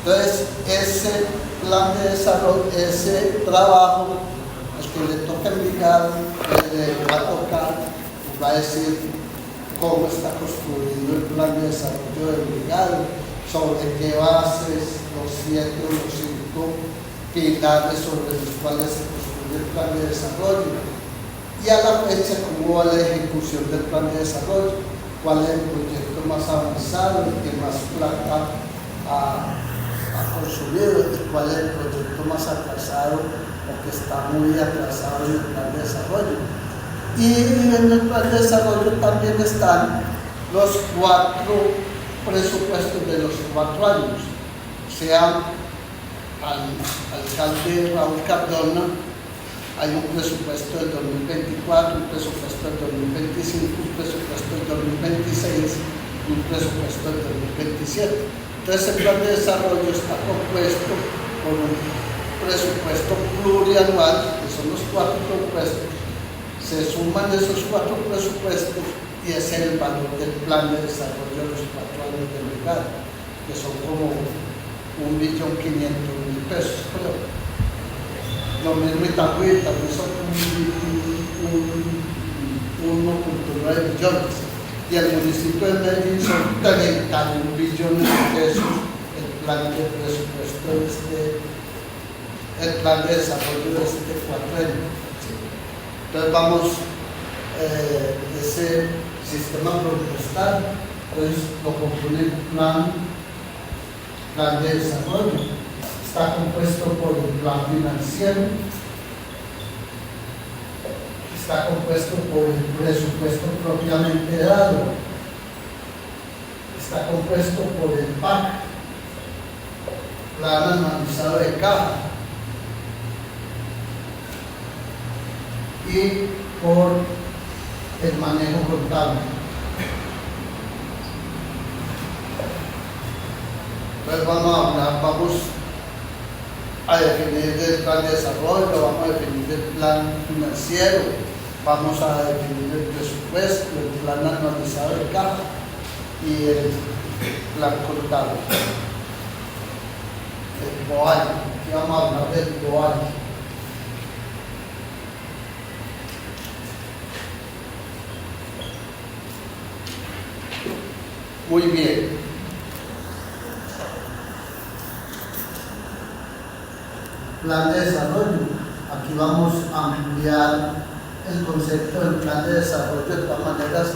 Entonces, ese plan de desarrollo, ese trabajo, el que le toca enviar, le va a tocar, va a decir cómo está construido el plan de desarrollo del brigado, sobre qué bases, los 7 o los 5 pilares sobre los cuales se construye el plan de desarrollo. Y a la fecha, cómo va la ejecución del plan de desarrollo, cuál es el proyecto más avanzado, el que más plata ha consumido, y cuál es el proyecto más atrasado o que está muy atrasado en el plan de desarrollo. Y en el plan de desarrollo también están los 4 presupuestos de los 4 años. O sea, al alcalde Raúl Cardona hay un presupuesto del 2024, un presupuesto del 2025, un presupuesto del 2026 y un presupuesto del 2027. Entonces el plan de desarrollo está compuesto por un presupuesto plurianual, que son los 4 presupuestos. Se suman esos 4 presupuestos y y ese es el valor del plan de desarrollo de los 4 años del lugar, que son como 1.500.000 pesos, creo. Lo mismo Itagüí, también son 1.9 millones. Y el municipio de Medellín son 31 billones de pesos el plan de presupuesto el plan de desarrollo de este cuatrenio. Entonces vamos, ese sistema presupuestal, entonces lo compone el plan de desarrollo. Está compuesto por el plan financiero, está compuesto por el presupuesto propiamente dado, está compuesto por el PAC, plan anualizado de caja, y por el manejo contable. Entonces vamos a definir el plan de desarrollo, vamos a definir el plan financiero, vamos a definir el presupuesto, el plan anualizado de caja y el plan contable. El BOAI, aquí vamos a hablar del BOAI. Muy bien. Plan de desarrollo. Aquí vamos a ampliar el concepto del plan de desarrollo de todas maneras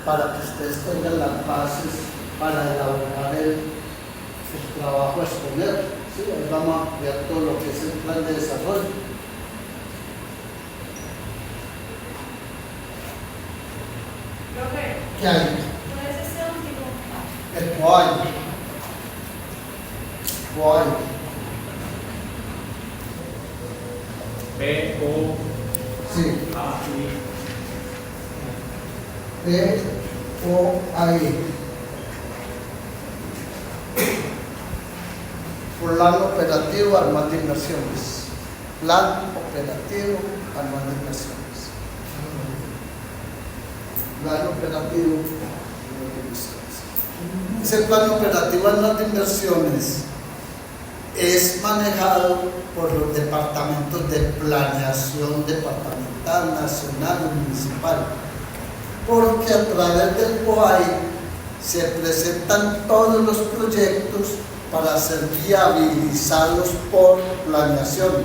para que ustedes tengan las bases para elaborar el trabajo a exponer. ¿Sí? Ahí vamos a ampliar todo lo que es el plan de desarrollo. ¿Qué hay? ¿Cuál es ese último? El BOAI. BOAI. B-O-A-I. Sí. BOAI. Plan operativo anual de inversiones. Plan operativo anual de inversiones. Plan operativo anual de inversiones. Ese plan operativo anual de inversiones es manejado por los departamentos de planeación departamental, nacional y municipal, porque a través del BOAI se presentan todos los proyectos para ser viabilizados por planeación.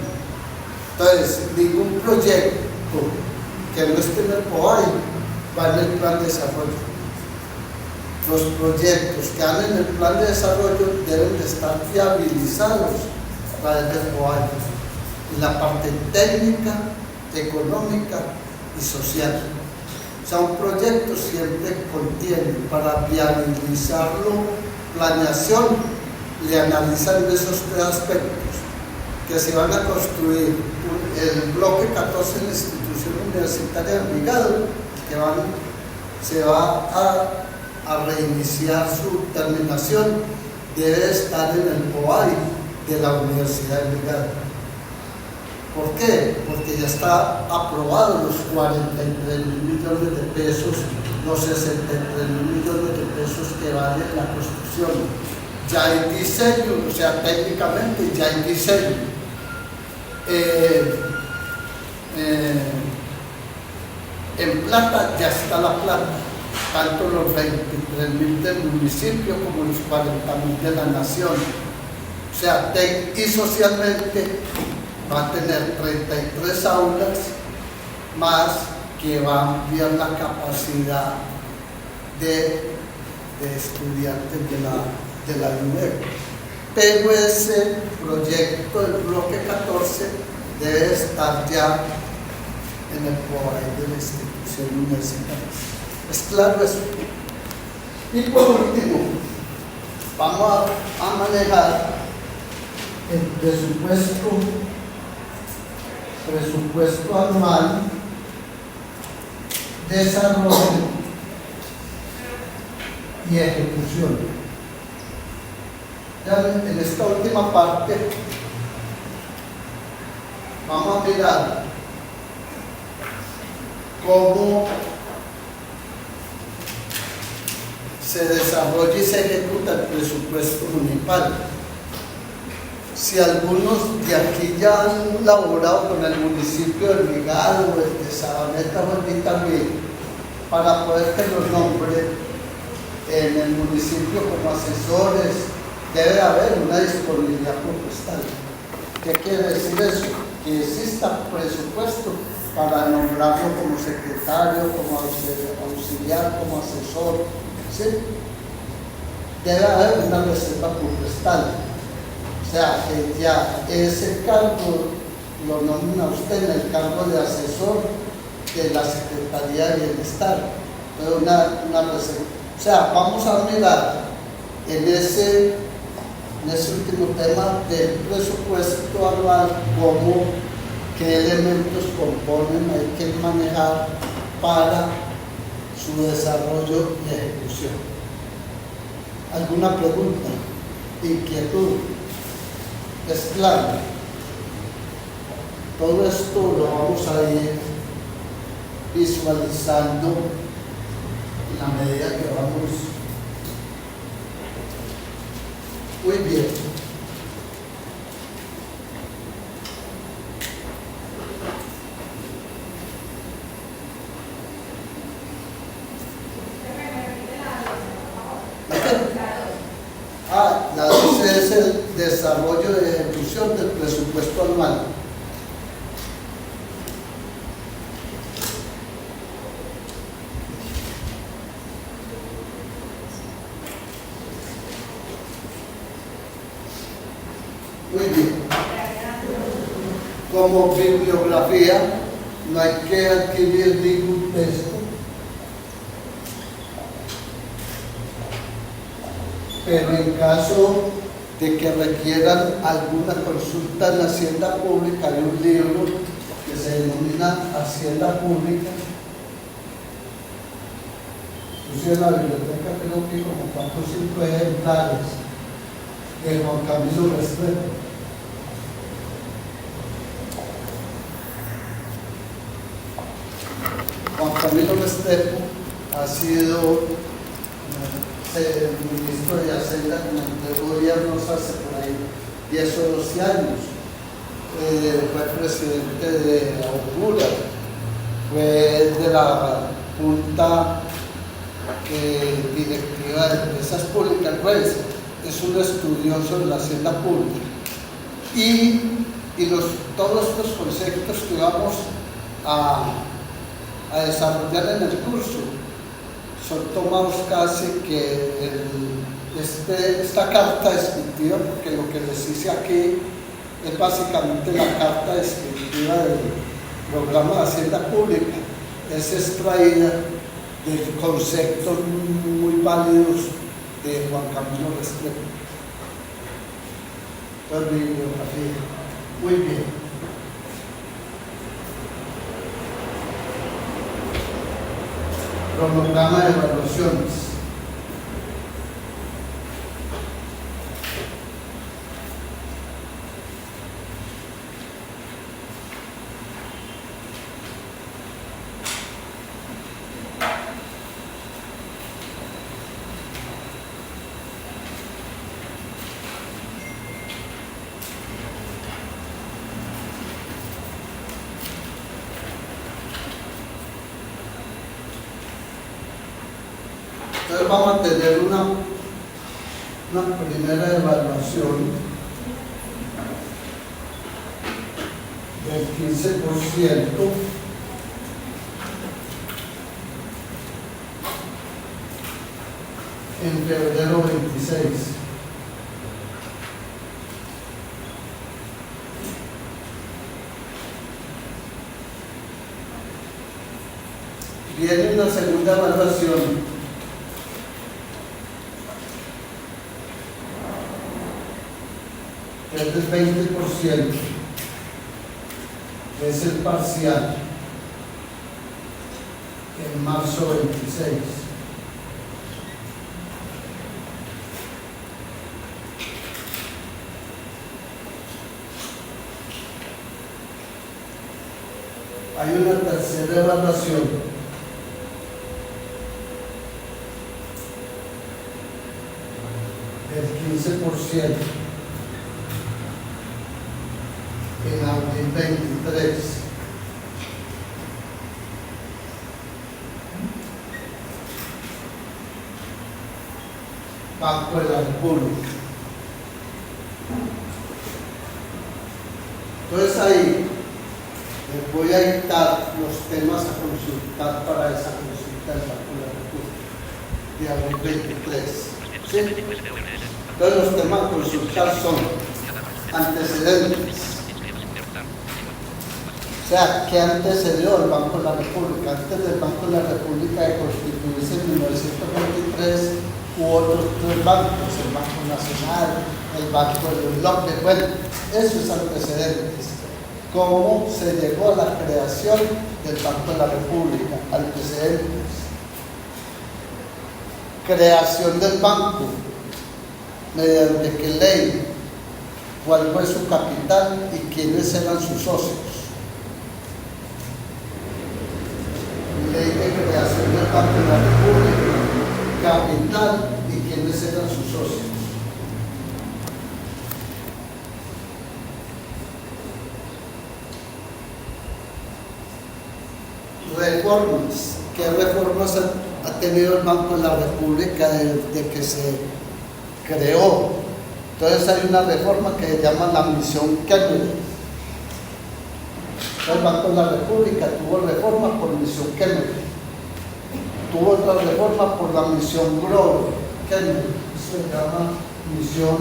Entonces, ningún proyecto que no esté en el BOAI va en el plan de desarrollo. Los proyectos que van en el plan de desarrollo deben de estar viabilizados a través del BOAI, en la parte técnica, económica y social. O sea, un proyecto siempre contiene, para viabilizarlo, planeación, le analizan esos 3 aspectos: que se van a construir el bloque 14 en la institución universitaria de Envigado, que se va a reiniciar su terminación, debe estar en el BOAI de la Universidad de Envigado. ¿Por qué? Porque ya está aprobado los 43.000 millones de pesos, los 63.000 millones de pesos que vale la construcción. Ya hay diseño, o sea, técnicamente ya hay diseño. En plata ya está la plata, tanto los 23.000 del municipio como los 40.000 de la nación. O sea, y socialmente va a tener 33 aulas más, que va a ampliar la capacidad de estudiantes de la UNED. Pero ese proyecto del bloque 14 debe estar ya en el BOAI de la institución universitaria. ¿Es claro eso? Y por último, vamos a manejar el presupuesto anual, desarrollo y ejecución. Ya en esta última parte vamos a mirar cómo se desarrolla y se ejecuta el presupuesto municipal. Si algunos de aquí ya han laborado con el municipio de Envigado o el de Sabaneta o el de Itamí, para poder que los nombren en el municipio como asesores, debe haber una disponibilidad presupuestal. ¿Qué quiere decir eso? Que exista presupuesto para nombrarlo como secretario, como auxiliar, como asesor, ¿sí? Debe haber una reserva presupuestal. O sea, que ya ese cargo lo nomina usted en el cargo de asesor de la Secretaría de Bienestar. Pero una reserva. O sea, vamos a mirar en ese último tema del presupuesto anual, cómo, qué elementos componen, hay que manejar para su desarrollo y ejecución. ¿Alguna pregunta? ¿Inquietud? ¿Es claro? Todo esto lo vamos a ir visualizando en la medida que vamos. Muy bien. La 12 es el desarrollo de ejecución del presupuesto anual. Muy bien. Como bibliografía, no hay que adquirir ningún texto, pero en caso de que requieran alguna consulta en la Hacienda Pública, hay un libro que se denomina Hacienda Pública. Puse en la biblioteca, creo que como 4 o 5 ejemplares, de Juan Camilo Restrepo. Juan Camilo Restrepo ha sido ministro de Hacienda en el gobierno hace por ahí 10 o 12 años. Fue presidente de la Honduras, fue de la Junta Directiva de Empresas Públicas. Pues es un estudioso de la Hacienda Pública. Y todos estos conceptos que vamos a desarrollar en el curso son tomados casi que esta carta descriptiva, porque lo que les hice aquí es básicamente la carta descriptiva del programa de Hacienda Pública. Es extraída de conceptos muy válidos de Juan Camilo Restrepo. Entonces, bibliografía. Muy bien. Cronograma de evaluaciones. Entonces vamos a tener una primera evaluación del 15% en febrero 26. Viene una segunda evaluación es del 20%, es el parcial, en marzo 26. Hay una tercera evaluación 15% en abril 23. Banco de la República. Entonces ahí les voy a dictar los temas a consultar para esa consulta del Banco de la República de abril 23. ¿Sí? Entonces los temas a consultar son antecedentes. O sea, ¿qué antecedió el Banco de la República? Antes del Banco de la República de constituirse en 1923 hubo otros tres bancos, el Banco Nacional, el Banco del Bloque. Bueno, eso es antecedentes. ¿Cómo se llegó a la creación del Banco de la República? Antecedentes. Creación del banco, mediante qué ley, cuál fue su capital y quiénes eran sus socios. Ley de creación del Banco de la República, capital y quiénes eran sus socios. Reformas. ¿Qué reformas ha tenido el Banco de la República desde que se creó? Entonces hay una reforma que se llama la misión Kennedy. El Banco de la República tuvo reforma por misión Kennedy. Tuvo otra reforma por la misión Grover Kennedy. Eso se llama misión,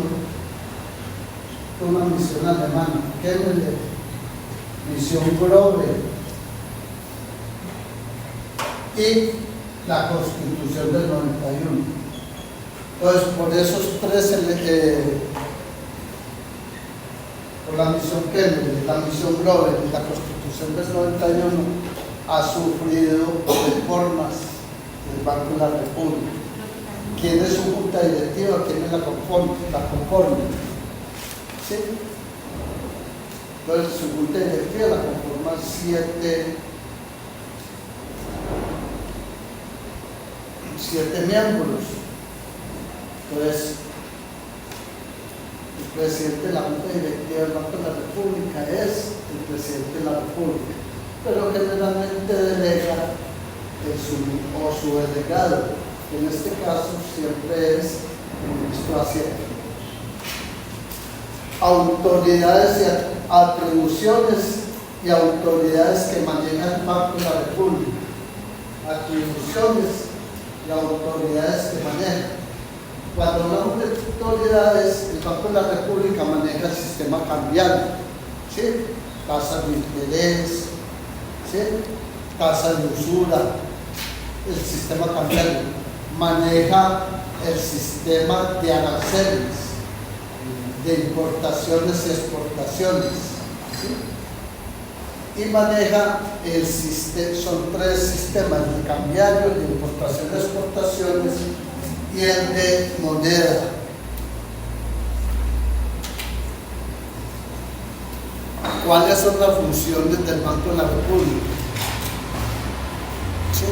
una misión alemana. Kennedy, misión Grover. Y la Constitución del 91. Entonces, por esos tres, por la misión Kennedy, la misión Grover y la Constitución del 91, ha sufrido reformas del Banco de la República. ¿Quién es su junta directiva? ¿Quién es la conforme? ¿Sí? Entonces, su junta directiva la conforman 7 miembros. Entonces, el presidente de la Junta Directiva del Banco de la República es el presidente de la República, pero generalmente delega su delegado, que en este caso siempre es el ministro de Hacienda. Autoridades y atribuciones y autoridades que manejan el Banco de la República. Atribuciones y autoridades que manejan. Cuando hablamos de autoridades, el Banco de la República maneja el sistema cambiario, ¿sí? Tasa de interés, ¿sí? Tasa de usura, el sistema cambiario. Maneja el sistema de aranceles, de importaciones y exportaciones, ¿sí? Y maneja el sistema, son 3 sistemas: el cambiario, el de importaciones y exportaciones y el de moneda. ¿Cuáles son las funciones del Banco de la República? ¿Sí?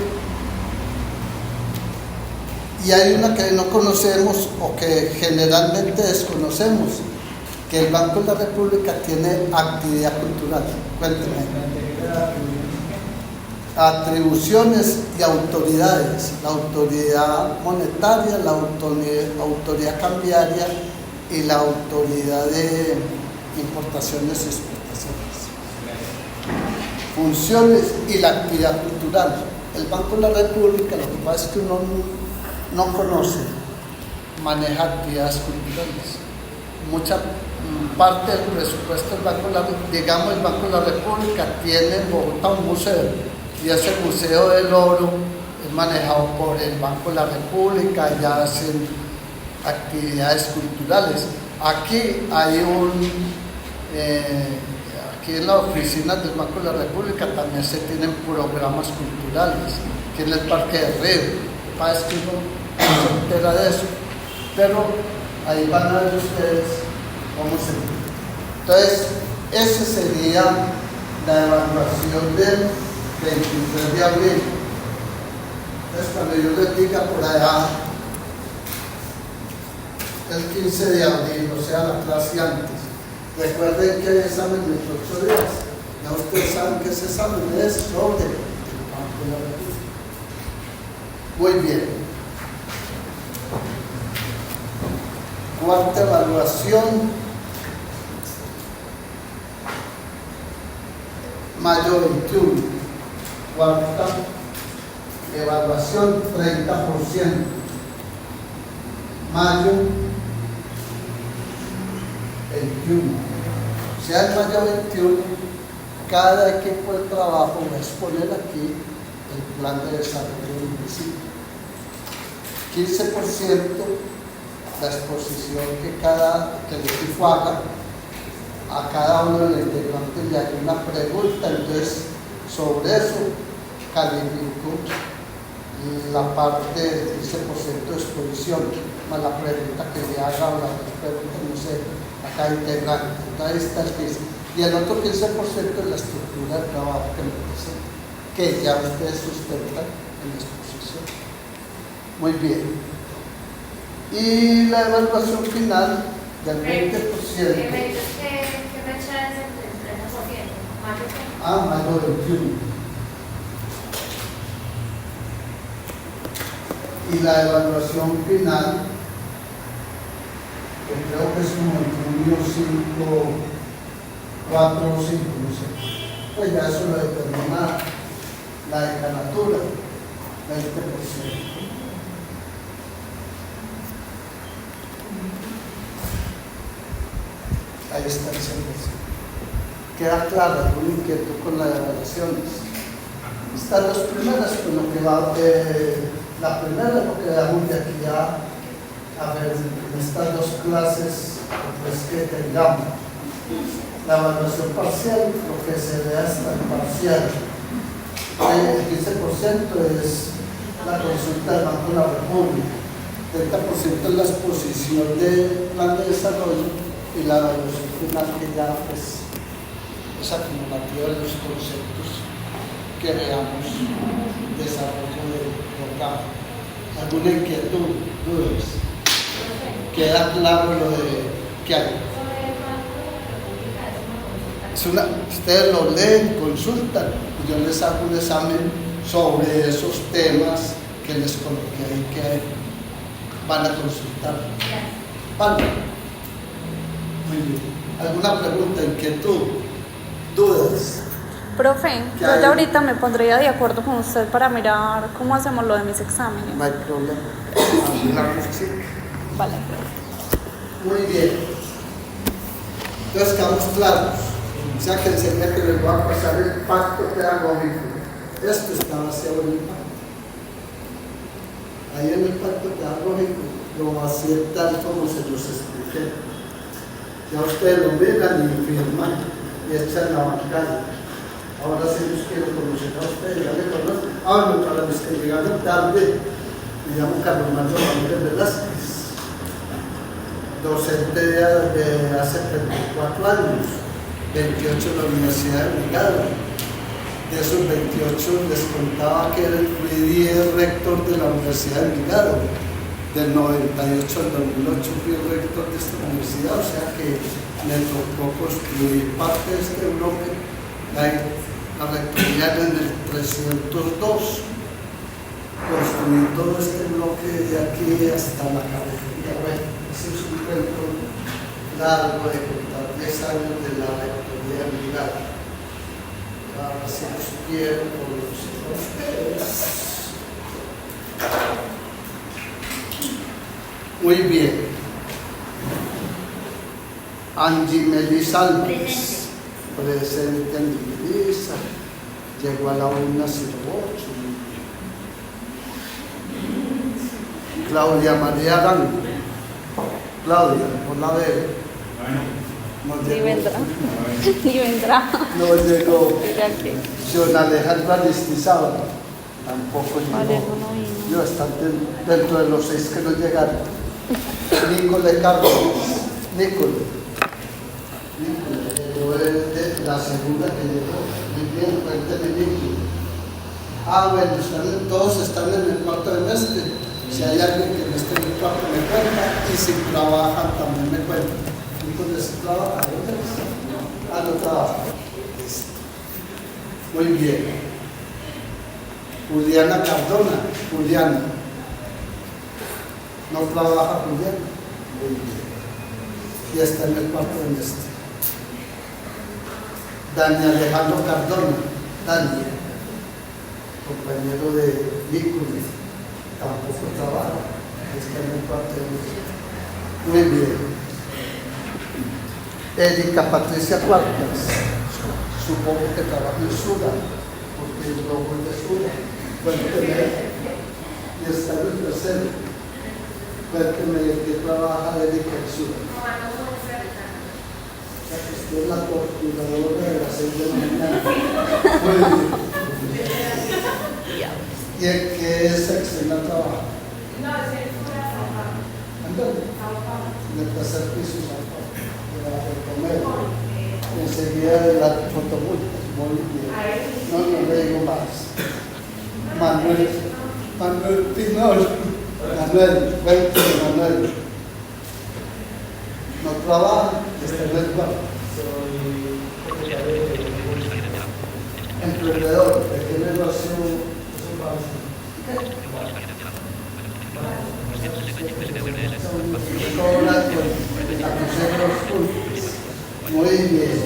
Y hay una que no conocemos o que generalmente desconocemos, que el Banco de la República tiene actividad cultural. Cuéntenme. Atribuciones y autoridades: la autoridad monetaria, la autoridad cambiaria y la autoridad de importaciones y exportaciones. Funciones y la actividad cultural. El Banco de la República, lo que pasa es que uno no conoce, maneja actividades culturales. Mucha parte del presupuesto del Banco de la República, digamos, el Banco de la República tiene en Bogotá un museo, y ese Museo del Oro es manejado por el Banco de la República, ya hacen actividades culturales. Aquí hay aquí en la oficina del Banco de la República también se tienen programas culturales, aquí en el Parque del Río. Para que uno no se entera de eso, pero ahí van a ver ustedes cómo se ve. Entonces, esa sería la evaluación del 23 de abril. Entonces, cuando yo les diga por allá, el 15 de abril, o sea, la clase antes. Recuerden que hay examen de 8 días. Ya ustedes saben que ese examen es sobre el campo de la lectura. Muy bien. Cuarta evaluación. Mayo 21. Cuarta evaluación 30%. Mayo 21. O sea, en mayo 21, cada equipo de trabajo va a exponer aquí el plan de desarrollo del municipio. 15% la exposición que el equipo haga. A cada uno de los integrantes le haga una pregunta, entonces sobre eso califico la parte del 15% de exposición, más la pregunta que le haga o las preguntas, no sé, a cada integrante. Entonces ahí está el 15%. Y el otro 15% es la estructura de trabajo que me presenta, que ya ustedes sustentan en la exposición. Muy bien. Y la evaluación final del 20%. ¿Qué fecha es el 30%? Mayo 21. Y la evaluación final, que creo que es como en junio 5, 4 o 5, no sé. Pues ya eso lo determina la decanatura, 20%. Ahí está el servicio. Queda clara alguna inquietud con las evaluaciones. Están las primeras, con lo que va la primera, lo que damos de aquí a ver en estas dos clases pues, que tengamos. La evaluación parcial, lo que se ve hasta el parcial. El 15% es la consulta del Banco de la República, 30% es la exposición del plan de desarrollo y la evaluación final que ya pues, es acumulativa de los conceptos que veamos desarrollo del programa. ¿Alguna inquietud? ¿Dudas? ¿Queda claro lo de qué hay? Ustedes lo leen, consultan y yo les hago un examen sobre esos temas que les coloqué ahí que van a consultar. ¿Vale? Muy bien. ¿Alguna pregunta, inquietud, dudas? Profe, yo ya ahorita me pondría de acuerdo con usted para mirar cómo hacemos lo de mis exámenes. No hay problema. Sí. Vale. Muy bien. Entonces quedamos claros. O sea que enseñé que les voy a pasar el pacto pedagógico. Esto está basado en el pacto. Ahí en el pacto pedagógico lo hacía tal como se los expliqué. Ya ustedes lo miran y firman y echan la bancada. Ahora sí los quiero conocer a ustedes, ya me conocen. Bueno, para los que llegaron tarde, me llamo Carlos Mario Ramírez Velázquez, docente de hace 34 años, 28 en la Universidad de Brigada. De esos 28 les contaba que fui rector de la Universidad de Brigada. Del 98 al 2008 fui el rector de esta universidad, o sea que me tocó construir parte de este bloque. La rectoría en el 302, construir todo este bloque de aquí hasta la cafetería. Bueno, ese es un cuento largo de contar 10 años de la rectoría de Brigada. Ahora sí los quiero por ustedes. Muy bien. Angie Melis Álvarez, presente Angie Melisa, llegó a la 1:08. Claudia María Arango. Claudia, por la vez. No Ni llegó. vendrá. Ni vendrá. No llegó. Mira que John Alejandro Aristizábal, tampoco llegó. Vale, no vino. Yo están dentro de los 6 que no llegaron. Nicole Carlos, Nicole llegó de la segunda que llegó. Muy bien, cuénteme Nicole. Bueno, todos están en el cuarto semestre. Si hay alguien que no esté en el cuarto, me cuenta. Y si trabajan, también me cuenta. Entonces, si trabaja, ¿dónde está? Ah, no trabaja. Listo. Muy bien. Juliana Cardona. Juliana. ¿No trabaja Juliana? Muy bien. Y está en el cuarto de este. Dani Alejandro Cardona. Dani. Compañero de Nicolás. Tampoco trabaja. Está en el cuarto de este. Muy bien. Erika Patricia Cuartas, supongo que trabaja en Sura, porque el logo es de Sura. Cuénteme, y está en el tercero. Cuénteme que trabaja Erika en Sura. O sea, que usted es la torturadora de las 6 de la mañana. ¿Y en qué sección trabaja? No, es el Sura. ¿En dónde? En el tercer piso, San Juan. Enseguida de la fotomulta, muy bien. No le digo más. Manuel Pinol. Manuel, Manuel. No trabaja, está en el cuarto. Emprendedor, ¿de qué negocio? Muy bien.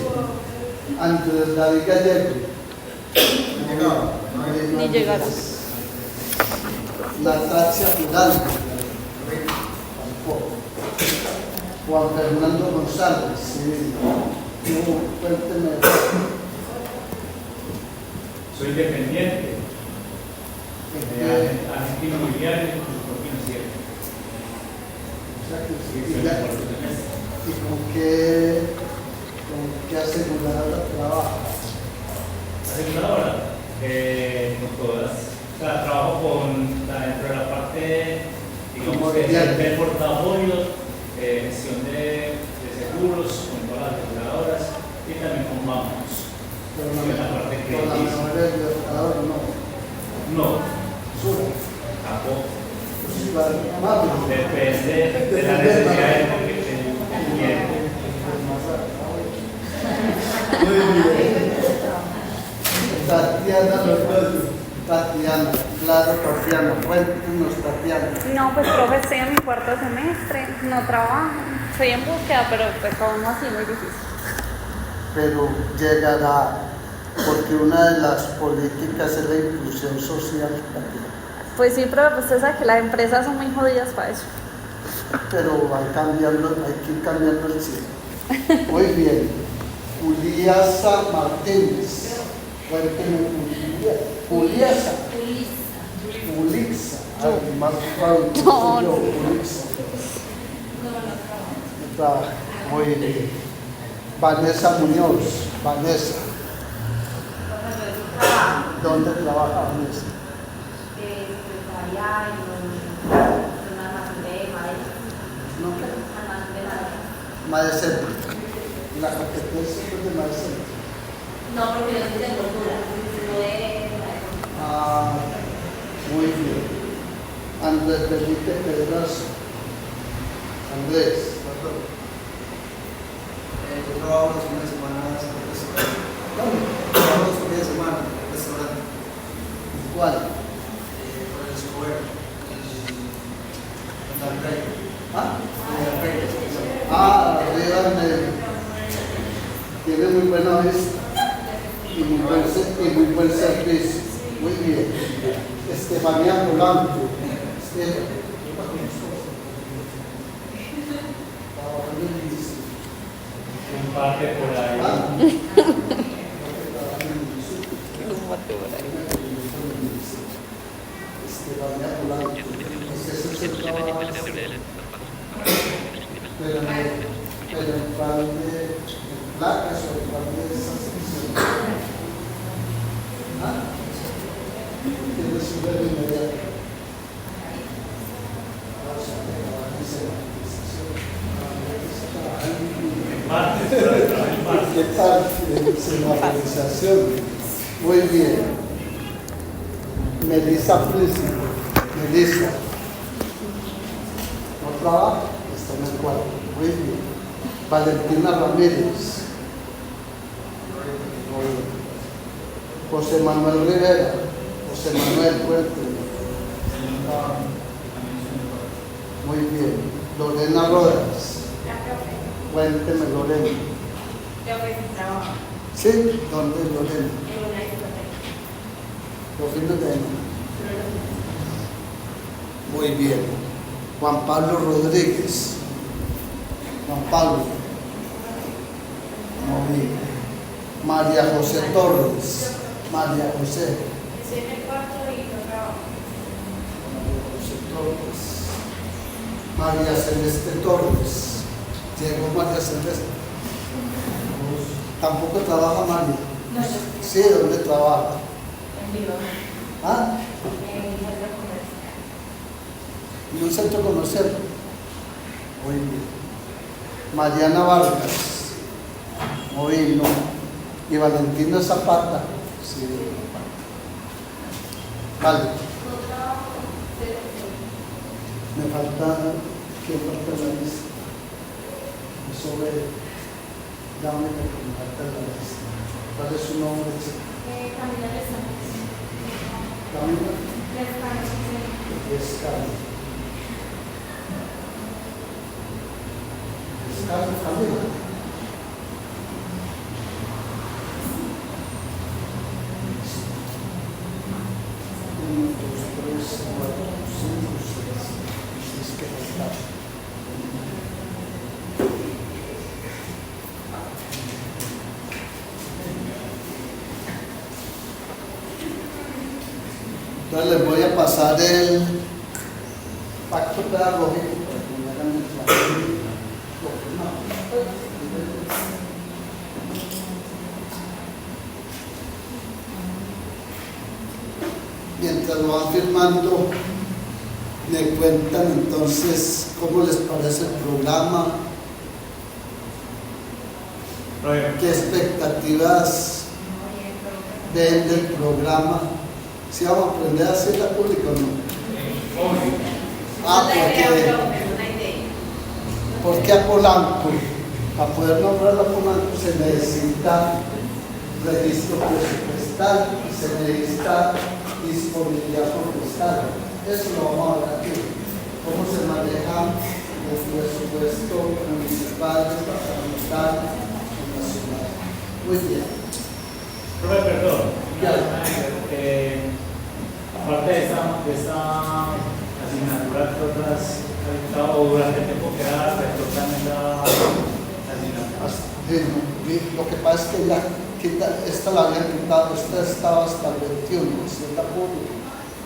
Andrés David Gallego. Ni llegará. Natacha Hidalgo. Juan Fernando González. Sí. Cuénteme. Soy dependiente. Agente inmobiliario y consultor financiero. ¿Y con qué aseguradora trabaja? ¿Aseguradora? Con todas. O sea, trabajo dentro de la parte, digamos, del portafolio, gestión de seguros, con todas las aseguradoras y también con bancos. Pero en la parte con la mejor aseguradora no. No. Sura. Tampoco. Depende de la necesidad del cliente. Muy bien. Tatiana Loyola. Tatiana, claro, Tatiana. Cuéntanos, Tatiana. No, pues profe, estoy en mi cuarto semestre, no trabajo, estoy en búsqueda, pero pues aún así muy difícil. Pero llegará, porque una de las políticas es la inclusión social. Pues sí, pero pues usted sabe que las empresas son muy jodidas para eso. Pero van cambiando, hay que ir cambiando el cielo. Muy bien. Juliasa Martínez. Cuénteme, Juliasa. Julissa. Más claro. No. Julissa. Muy bien. Vanessa Muñoz. Vanessa. ¿Dónde trabaja Vanessa? Madecente. La competencia es de Madecente. No, porque yo soy de cultura, no de... Ah, muy bien. Andrés Felipe Pedraza. Andrés, perdón. Yo trabajo los fines de semana en el restaurante. ¿Dónde? Trabajo los fines de semana en el restaurante. ¿Cuál? Por el Escobar. En la Rey. ¿Ah? En la Rey. Arriba tiene muy buena vista y muy buen servicio. Muy bien. Estefanía Polanco. Un parte por ahí. Estefanía Polanco. Ese es el trabajo. Pero en plan de placas o en plan de esas secciones. ¿Ah? Tiene su ver inmediato. ¿Qué tal? Semaforización. Muy bien. Melissa Prisma. Melissa. trabaja, está en el cuarto. Muy bien. Valentina Ramírez. Muy bien. José Manuel Rivera. José Manuel Puente. Muy bien. Lorena Rodas. Cuénteme, Lorena. Sí, ¿dónde Lorena? Los fines de semana. Muy bien. Juan Pablo Rodríguez. Juan Pablo. Muy bien. María José Torres. María José. María Celeste Torres. Llegó María Celeste. Tampoco trabaja María. Sí, ¿dónde trabaja? ¿Ah? En un centro comercial. Muy bien. Mariana Vargas. Muy bien. Y Valentina Zapata. Sí. Vale. Me falta. ¿Quién falta en la lista? Eso ve. Dame que me falta en la lista. ¿Cuál es su nombre, chico? Camila. Camila. 1, 2, 3, 4, 5, 6. Es que está. Entonces les voy a pasar el pacto pedagógico para que me hagan el trabajo. Mientras lo van firmando, me cuentan entonces cómo les parece el programa, qué expectativas ven del programa. Si vamos a aprender a hacer la pública o no. Porque a Polanco, para poder nombrar a Polanco se necesita registro presupuestal y se necesita disponibilidad presupuestal. Eso lo vamos a ver aquí. Cómo se maneja el presupuesto municipal, departamental y nacional. Muy bien. Profe, perdón. Ya. Aparte de esta asignatura, ¿qué otras has dictado o durante el tiempo que da también la asignatura? Lo que pasa es que esta la habían quitado, esta estaba hasta el 21, Hacienda Pública.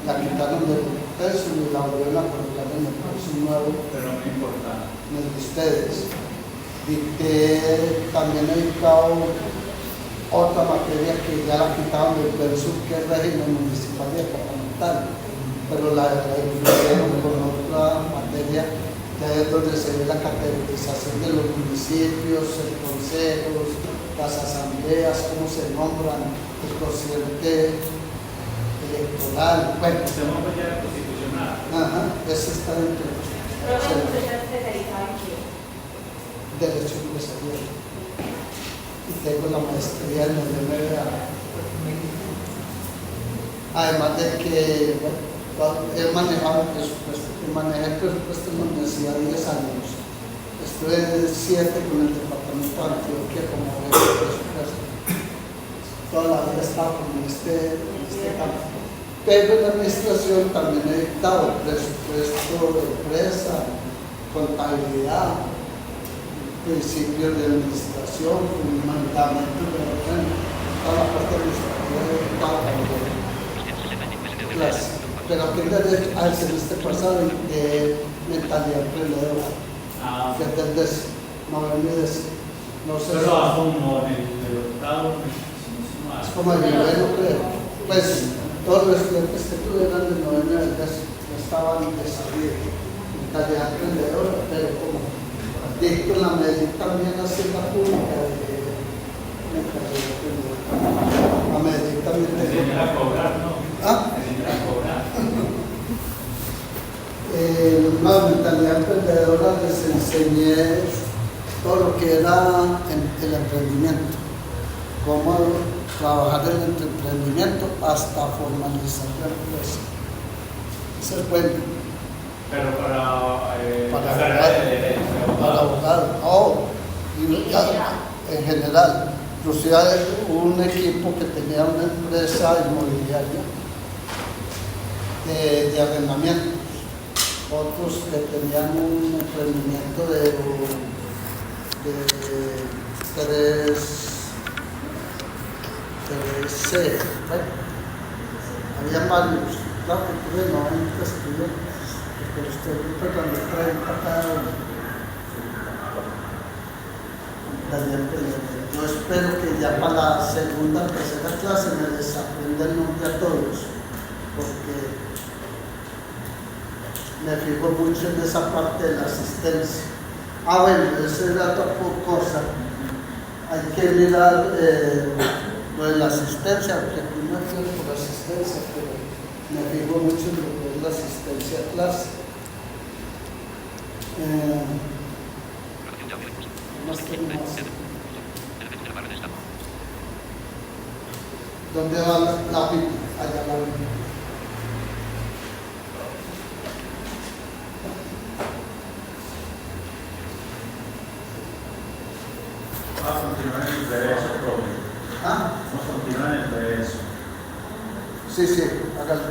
La quitaron del curso y la volvieron a colocar en el curso nuevo. Pero no importa. En el de ustedes. También he dictado otra materia que ya la quitaron del curso, que es régimen municipal y departamental, pero la incluyeron con otra materia que es donde se ve la categorización de los municipios, el consejos, las asambleas, cómo se nombran, el presidente electoral. Bueno, Hacemos un ya constitucional. ajá, eso está dentro de derecho empresarial. Y tengo la maestría en el MBA. Además de que he manejado el presupuesto, manejé el presupuesto en la universidad 10 años. Estuve 7 con el departamento de Antioquia como jefe de presupuesto. Toda la vida he estado en este campo. Pero en la administración también he dictado presupuesto de empresa, contabilidad, principios de administración, mandamientos de orden, toda la parte administrativa he dictado también. Pero aprender al semestre pasado de mentalidad emprendedora. Que entonces no vendes, no sé. Pero va como en el octavo. Es como el noveno, creo. Pues todos los estudiantes que tuve eran del noveno ya estaban de salida. Mentalidad emprendedora, pero como dicto en la medida también Hacienda Pública de mentalidad emprendedora. La medida también tengo. A cobrar, ¿no? ¿Ah? A cobrar. una mentalidad emprendedora les enseñé todo lo que era el emprendimiento, cómo trabajar en el emprendimiento hasta formalizar la empresa. Eso es bueno. Pero para Para abogado. Oh, en general. Inclusive hubo un equipo que tenía una empresa inmobiliaria de arrendamientos, otros que tenían un emprendimiento de 3C. Había varios, claro que tuve 90 estudiantes, pero estoy tratando de 30 cada uno. Yo espero que ya para la segunda o tercera clase me les aprenda el nombre a todos, porque me fijo mucho en esa parte de la asistencia. Bueno, esa era otra cosa. Hay que mirar lo de la asistencia, porque no me fijo por asistencia, pero me fijo mucho en lo que es la asistencia a clase. ¿Dónde va la Biblia? Allá la Biblia. Vamos a continuar en el regreso, profe. ¿Ah? Vamos a continuar en el regreso. Sí, hágalo.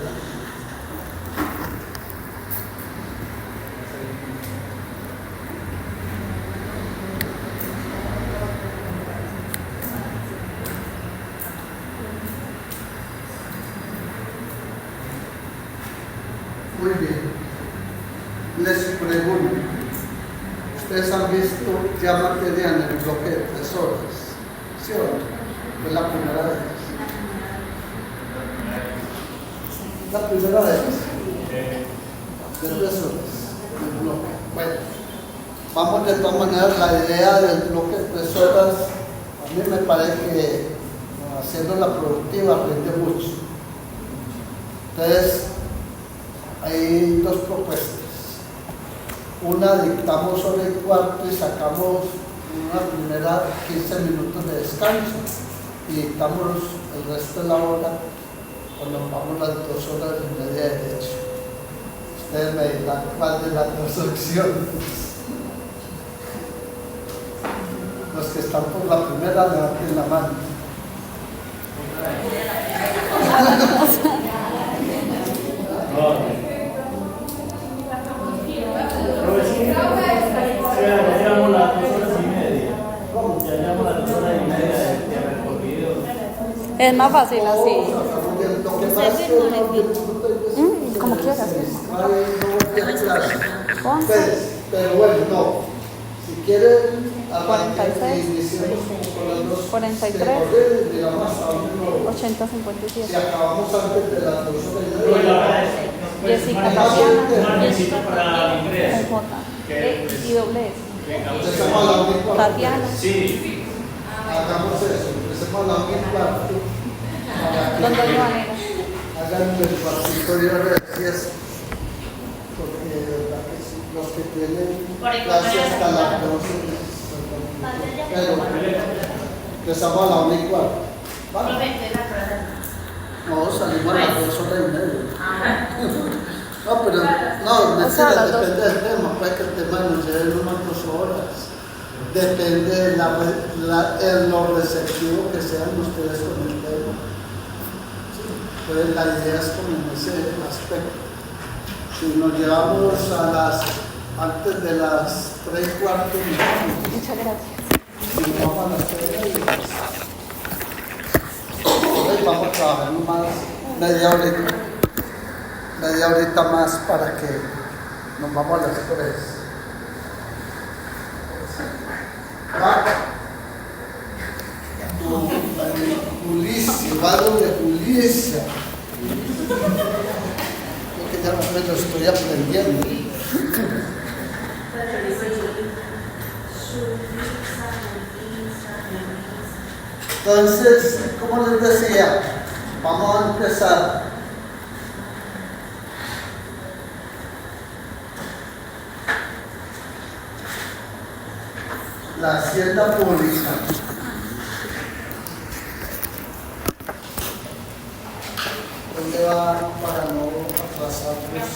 Muy bien. Les pregunto, ¿ustedes han visto ya materia en el bloque de 3 horas? ¿Sí o no? Es la primera vez. La primera vez. De 3 horas. El bloque. Bueno, vamos de todas maneras, la idea del bloque de 3 horas, a mí me parece que haciendo la productiva aprende mucho. Entonces, hay 2 propuestas. Una, dictamos hora y cuarto y sacamos una primera 15 minutos de descanso y dictamos el resto de la hora cuando vamos las 2 horas y media de derecho. Ustedes me dirán cuál de las 2 opciones. Los que están por la primera levanten la mano. Ya llevamos las 2 horas y media. Ya llevamos las 2 horas y media de recorrido. Es más fácil así. Lo que pasa es que Como quieras. Pero bueno, no. Si quieren, 46, iniciemos con las 2. 43, digamos hasta 80, Si 57. acabamos antes de las 2 Pero horas. la verdad es Jessica no Tatiana, necesito para el ingreso. con J. Y doble S. Empecemos a la 1 y cuarto. Tatiana. Sí. Hagamos eso. Empecemos a la 1 y cuarto. ¿Dónde hay manera? Hagan el participio de fiesta. Porque de verdad que sí, los que tienen clase hasta las 12. Pero empezamos a la 1 y cuarto. ¿Vale? No, salimos a las 2 horas y media. No, pero no, mentira, depende del tema. Puede que el tema nos lleve unas 2 horas. Depende de lo receptivo que sean ustedes con el tema. Sí, entonces la idea es como en ese aspecto. Si nos llevamos antes de las 3 y cuarto, Muchas gracias. si nos vamos a las 3 y vamos a trabajar más media horita más para que nos vamos a las 3. ¿Va? Julicia, va donde Julicia. Porque ya me lo estoy aprendiendo. Entonces, como les decía, vamos a empezar la hacienda pública. ¿Dónde va para no atrasarnos?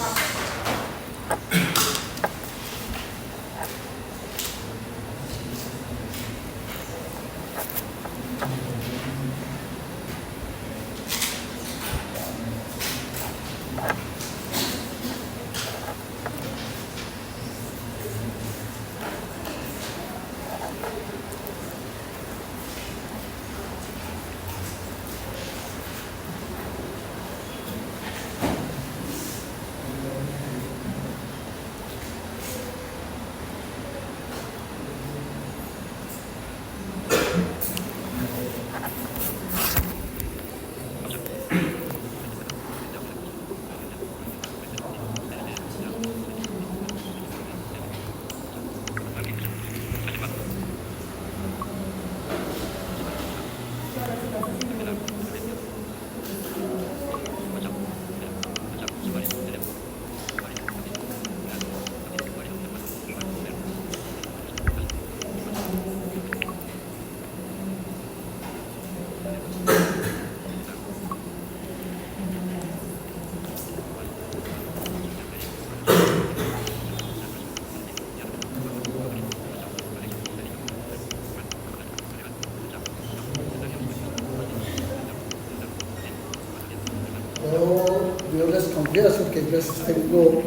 Yo les confieso que yo tengo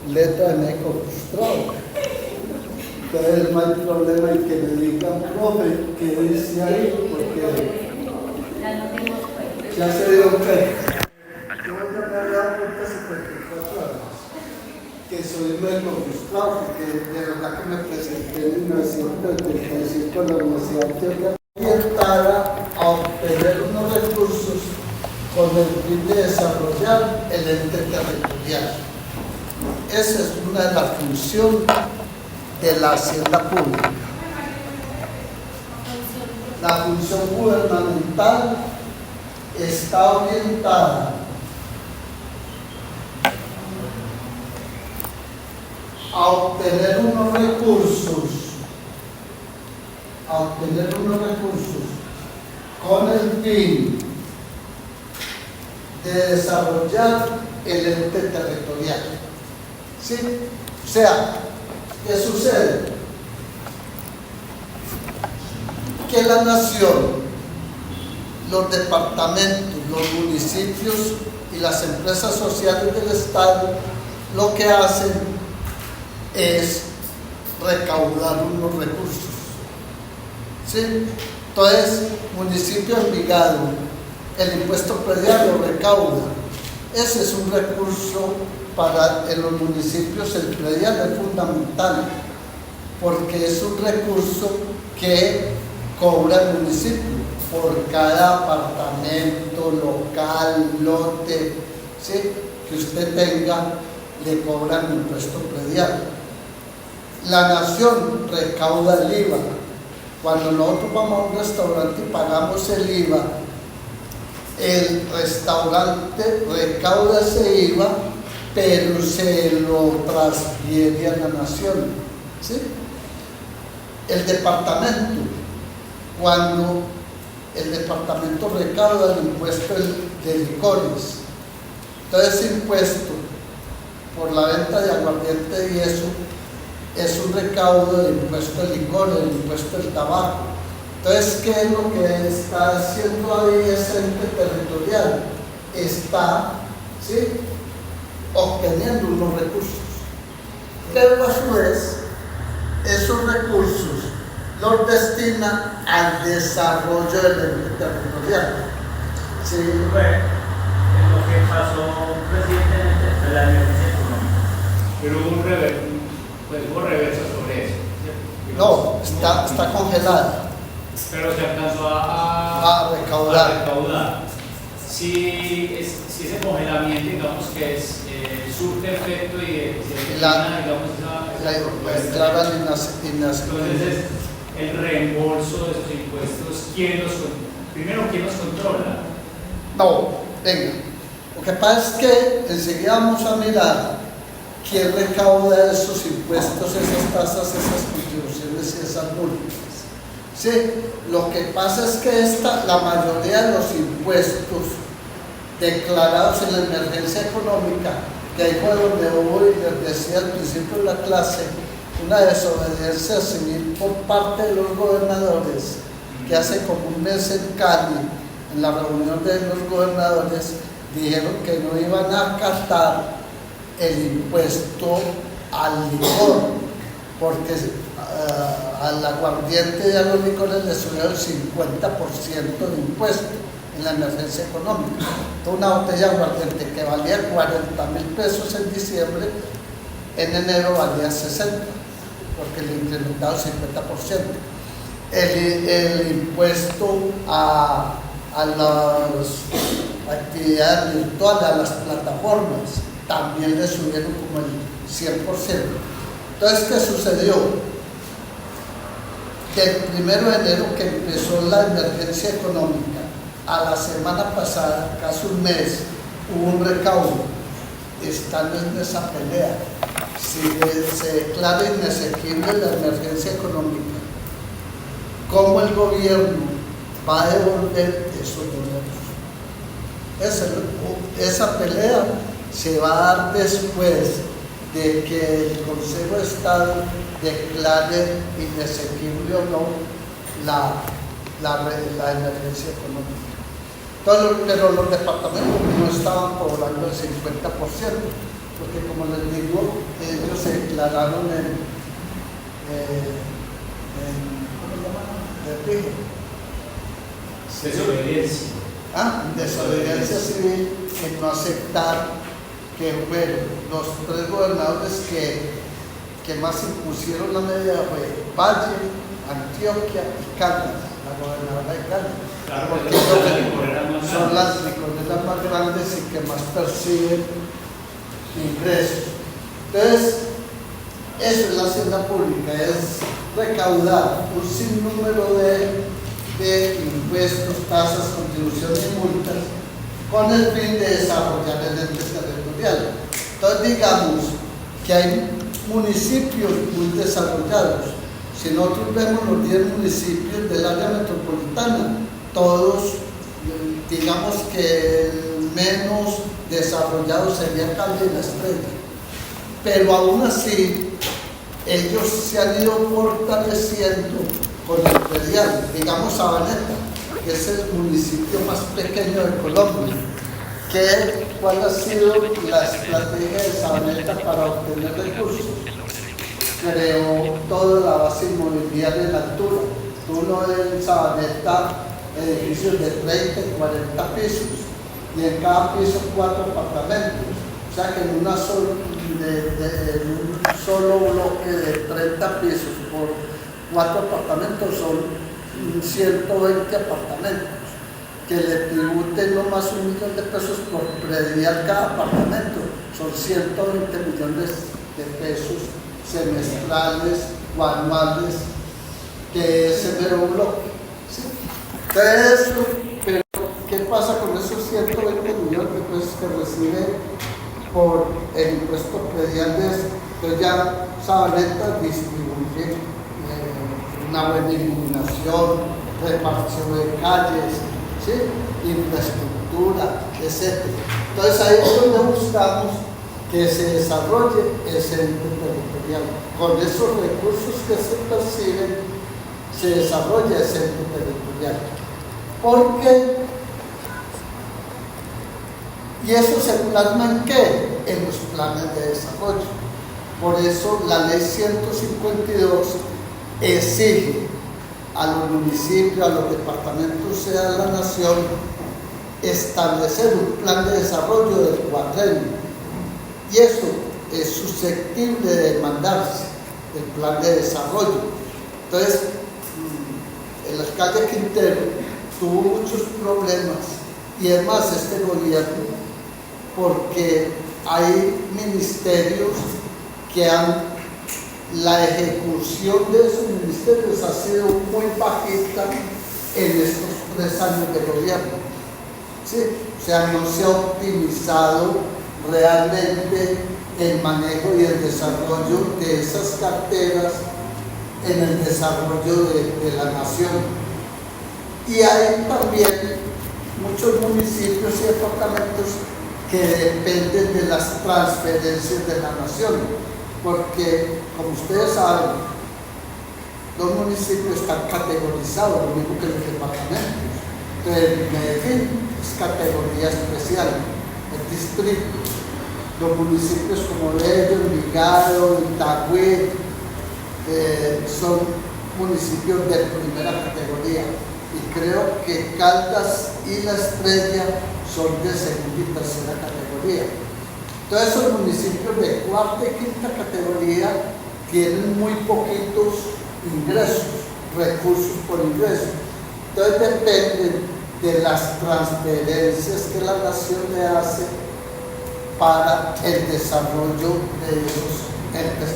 letra de médico frustrado. Entonces no hay problema en que me digan, profe, ¿qué dice ahí? Porque ya se dio cuenta. Yo ya me había dado cuenta 54 años que soy médico frustrado, porque de verdad que me presenté en 1935 en la Universidad de Antioquia orientada a obtener unos recursos con el fin de desarrollar el ente territorial. Esa es una de las funciones de la hacienda pública. La función gubernamental está orientada a obtener unos recursos, con el fin de desarrollar el ente territorial. ¿Sí? O sea, ¿qué sucede? Que la nación, los departamentos, los municipios y las empresas sociales del Estado lo que hacen es recaudar unos recursos. ¿Sí? Entonces, municipio de Envigado, el impuesto predial lo recauda. Ese es un recurso para en los municipios. El predial es fundamental porque es un recurso que cobra el municipio por cada apartamento, local, lote, ¿sí?, que usted tenga, le cobran el impuesto predial. La nación recauda el IVA. Cuando nosotros vamos a un restaurante y pagamos el IVA, el restaurante recauda ese IVA, pero se lo transfiere a la nación. ¿Sí? El departamento, cuando el departamento recauda el impuesto de licores, entonces ese impuesto por la venta de aguardiente y eso es un recaudo del impuesto del licor, del impuesto del tabaco. Entonces, ¿qué es lo que está haciendo ahí ese ente territorial? Está, ¿sí?, obteniendo unos recursos, pero a su vez esos recursos los destina al desarrollo del ente territorial. ¿Sí? En lo que pasó recientemente en la emergencia económica, pero hubo reversa sobre eso. No, está congelada. Pero se alcanzó a recaudar. Si ese congelamiento, digamos que surte efecto y se elimina, digamos, entrada en entonces el reembolso de esos impuestos, primero, ¿quién los controla? No, venga. Lo que pasa es que enseguida vamos a mirar ¿quién recauda esos impuestos, esas tasas, esas contribuciones y esas multas? Sí, lo que pasa es que la mayoría de los impuestos declarados en la emergencia económica, que ahí fue donde hubo, y les decía al principio de la clase, una desobediencia civil por parte de los gobernadores, que hace como un mes en Cali, en la reunión de los gobernadores, dijeron que no iban a acatar el impuesto al licor, porque al aguardiente y a los licores les subieron el 50% de impuesto en la emergencia económica. Una botella de aguardiente que valía 40.000 pesos en diciembre, en enero valía 60, porque le incrementaron 50%. El impuesto a las actividades virtuales, a las plataformas, también le subieron como el 100%. Entonces, ¿qué sucedió? Que el 1 de enero que empezó la emergencia económica, a la semana pasada, casi un mes, hubo un recaudo. Están en esa pelea. Si se declara inasequible la emergencia económica, ¿cómo el gobierno va a devolver esos dineros? Esa pelea se va a dar después de que el Consejo de Estado declare inasequible o no la emergencia económica. Pero los departamentos no estaban cobrando el 50%, porque como les digo, ellos se declararon ¿cómo se llama? Desobediencia. Desobediencia civil, en no aceptar que fueron los 3 gobernadores que más impusieron la medida fue Valle, Antioquia y Caldas, la gobernadora de Caldas. Claro, porque son las licoreras más grandes y que más perciben ingresos. Entonces, eso es la hacienda pública, es recaudar un sinnúmero de impuestos, tasas, contribuciones y multas con el fin de desarrollar el ente territorial. Entonces, digamos que hay municipios muy desarrollados. Si nosotros vemos los 10 municipios del área metropolitana, todos, digamos que el menos desarrollado sería Cali y La Estrella. Pero aún así, ellos se han ido fortaleciendo con el predial. Digamos Sabaneta, que es el municipio más pequeño de Colombia. ¿Cuál ha sido la estrategia de Sabaneta para obtener recursos? Creó toda la base inmobiliaria en altura. Tú no ves en Sabaneta edificios de 30 y 40 pisos, y en cada piso 4 apartamentos. O sea que en un solo bloque de 30 pisos por 4 apartamentos son 120 apartamentos, que le tributen no más 1 millón de pesos por predial cada apartamento, son 120 millones de pesos semestrales o anuales, que es el mero bloque. ¿Sí? Entonces, pero ¿qué pasa con esos 120 millones de pesos que recibe por el impuesto predial de eso? Entonces ya Sabaneta distribuye una buena iluminación, reparación de calles, ¿sí? Infraestructura, etc. Entonces ahí es donde buscamos que se desarrolle ese ente territorial. Con esos recursos que se perciben, se desarrolla ese ente territorial. Porque, ¿y eso se plasma en qué? En los planes de desarrollo. Por eso la ley 152 exige a los municipios, a los departamentos de la nación, establecer un plan de desarrollo del cuatrenio. Y eso es susceptible de demandarse, el plan de desarrollo. Entonces, el alcalde Quintero tuvo muchos problemas, y es más este gobierno, porque hay ministerios que la ejecución de esos ministerios ha sido muy bajita en estos 3 años de gobierno. ¿Sí? O sea, no se ha optimizado realmente el manejo y el desarrollo de esas carteras en el desarrollo de la nación. Y hay también muchos municipios y departamentos que dependen de las transferencias de la nación, porque como ustedes saben, los municipios están categorizados, lo mismo que los departamentos. Entonces, Medellín es categoría especial, el distrito. Los municipios como Bello, Envigado, Itagüí, son municipios de primera categoría. Y creo que Caldas y La Estrella son de segunda y tercera categoría. Entonces, esos municipios de cuarta y quinta categoría tienen muy poquitos ingresos, recursos por ingreso. Entonces dependen de las transferencias que la nación le hace para el desarrollo de esos entes.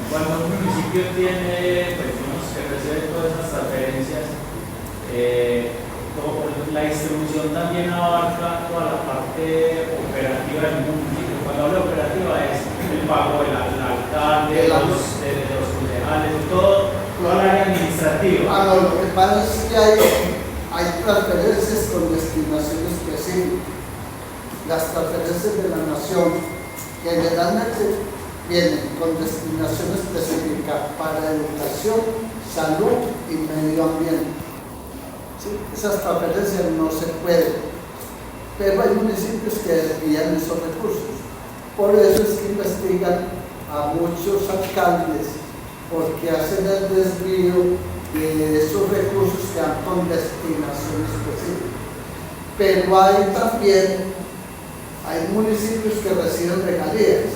Cuando un municipio tiene, pues, que recibe todas esas transferencias, la distribución también abarca toda la parte operativa del municipio. Cuando hablo de operativa es el pago del alcalde, de los concejales, toda la área administrativa. Lo que pasa es que hay transferencias con destinación específica. Las transferencias de la nación generalmente vienen con destinación específica para educación, salud y medio ambiente. ¿Sí? Esas transferencias no se pueden, pero hay municipios que desvían esos recursos. Por eso es que investigan a muchos alcaldes porque hacen el desvío de esos recursos que dan con destinación específica. Pero hay municipios que reciben regalías.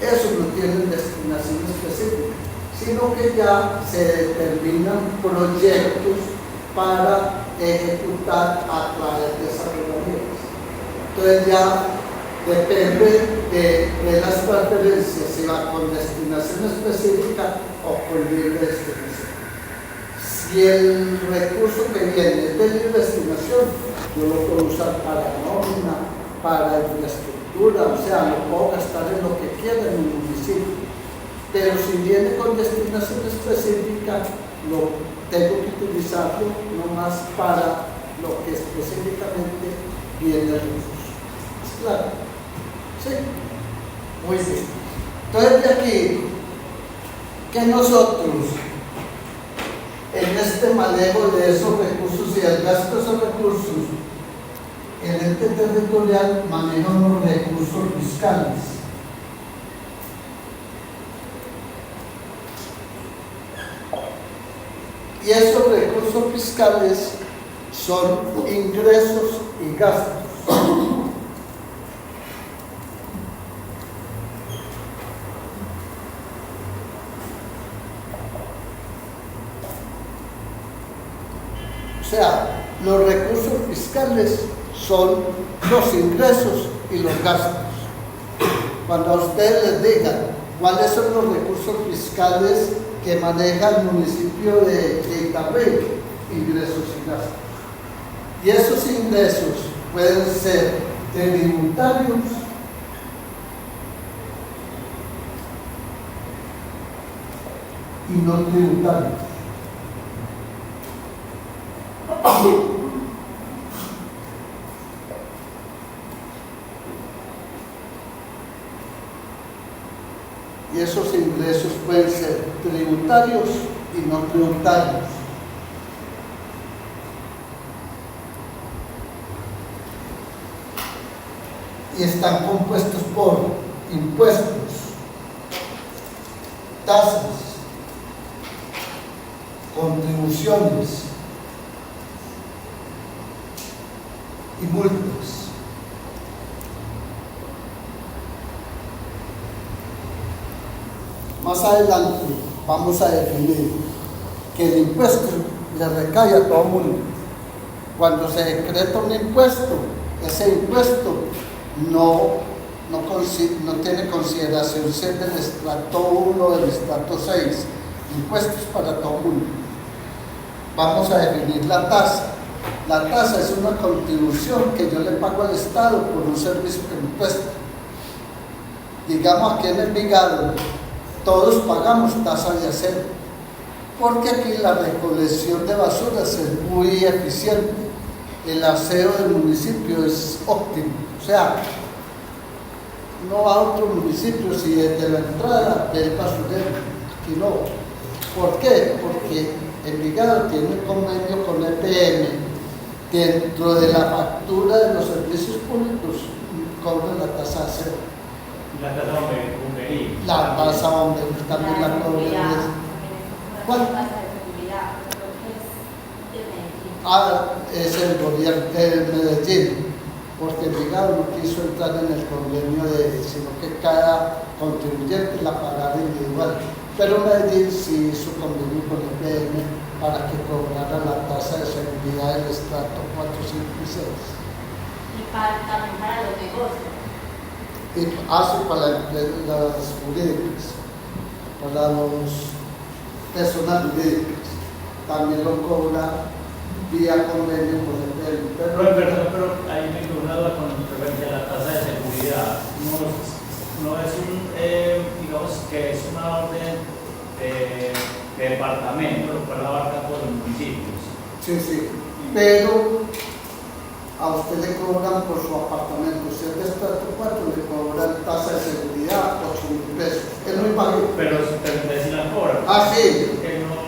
Esos no tienen destinación específica, sino que ya se determinan proyectos para ejecutar a través de esas regalías. Entonces ya depende de las transferencias, si va con destinación específica o con libre destinación. Si el recurso que viene es de libre destinación, yo lo puedo usar para nómina, para infraestructura, o sea, lo puedo gastar en lo que quiera en el municipio. Pero si viene con destinación específica, lo tengo que utilizarlo nomás para lo que específicamente viene el recurso. ¿Es claro? ¿Sí? Muy bien. Entonces, de aquí, que nosotros, en este manejo de esos recursos y el gasto de esos recursos, el ente territorial maneja unos recursos fiscales. Y esos recursos fiscales son ingresos y gastos. O sea, los recursos fiscales son los ingresos y los gastos. Cuando a ustedes les digan cuáles son los recursos fiscales que maneja el municipio de Itagüí, ingresos y gastos. Y esos ingresos pueden ser tributarios y no tributarios. Y esos ingresos pueden ser tributarios y no tributarios. Y están compuestos por impuestos, tasas, contribuciones y multas. Más adelante vamos a definir que el impuesto le recae a todo el mundo. Cuando se decreta un impuesto, ese impuesto no tiene consideración si es del estrato 1 o del estrato 6. Impuestos para todo el mundo. Vamos a definir la tasa. La tasa es una contribución que yo le pago al Estado por un servicio que me presta. Digamos aquí en Envigado, todos pagamos tasa de aseo, porque aquí la recolección de basuras es muy eficiente. El aseo del municipio es óptimo, o sea, no a otro municipio, si desde la entrada del basurero, aquí no. ¿Por qué? Porque Envigado tiene un convenio con EPM. Dentro de la factura de los servicios públicos cobran la tasa de aseo. La tasa de bombería. La tasa bombería también la cobran. ¿Cuál? Es el gobierno de Medellín, porque Envigado no quiso entrar en el convenio sino que cada contribuyente la pagara individual. Pero Medellín sí hizo convenio con el EPM para que cobrara la tasa de seguridad del estrato 4, 5 y 6. Y también para los negocios. Y hace para las jurídicas, para los personas jurídicas, también lo cobra vía convenio con el EPM. Pero ahí me quedó una duda con referencia a la tasa de seguridad. No es digamos que es una orden de departamento, lo cual abarca todos los municipios. Sí, pero a usted le cobran por su apartamento. Si es de estrato 4, le cobran tasa de seguridad 8.000 pesos. Es muy bajito. Pero si la cobran. Ah, sí.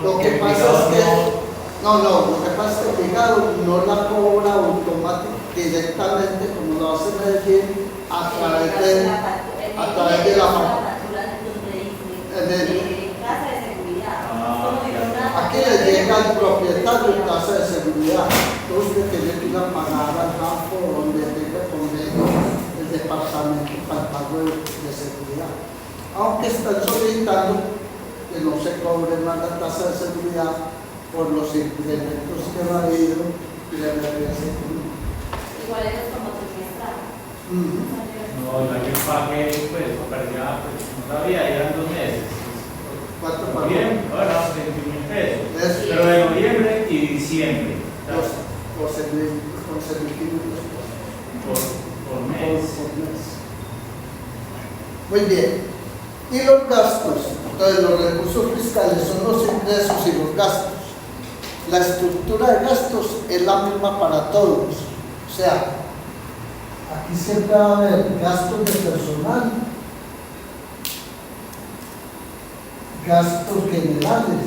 Lo que pasa es que lo que pasa es que Envigado no la cobra automáticamente directamente como lo hace Medellín a través de la Tasa de seguridad. aquí le llega al propietario tasa de seguridad. Entonces tiene que ir a pagar al banco donde tenga convenio el departamento para el pago de seguridad. Aunque están solicitando que no se cobre más la tasa de seguridad por los incrementos que ha habido y la emergencia económica. Igual es como trimestral. No, el pague, pues, perdía, pues, no sabía, eran 2 meses. ¿Cuánto pagó? Bien, ahora 21.000 pesos. Es- Pero de noviembre y diciembre. Por servir Por mes. Muy bien. Y los gastos, entonces los recursos fiscales son los ingresos y los gastos. La estructura de gastos es la misma para todos. O sea, aquí siempre va a haber gastos de personal, gastos generales,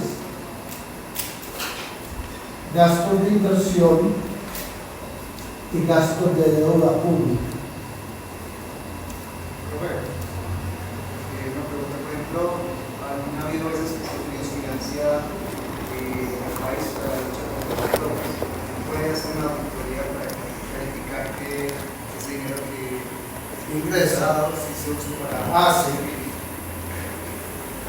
gastos de inversión y gastos de deuda pública. Roberto, una pregunta, por ejemplo, han habido veces que se ha tenido financia al país para la lucha contra las drogas. ¿Puede hacer una auditoría para verificar que ese dinero que Ingresa. si se usa para... Sí.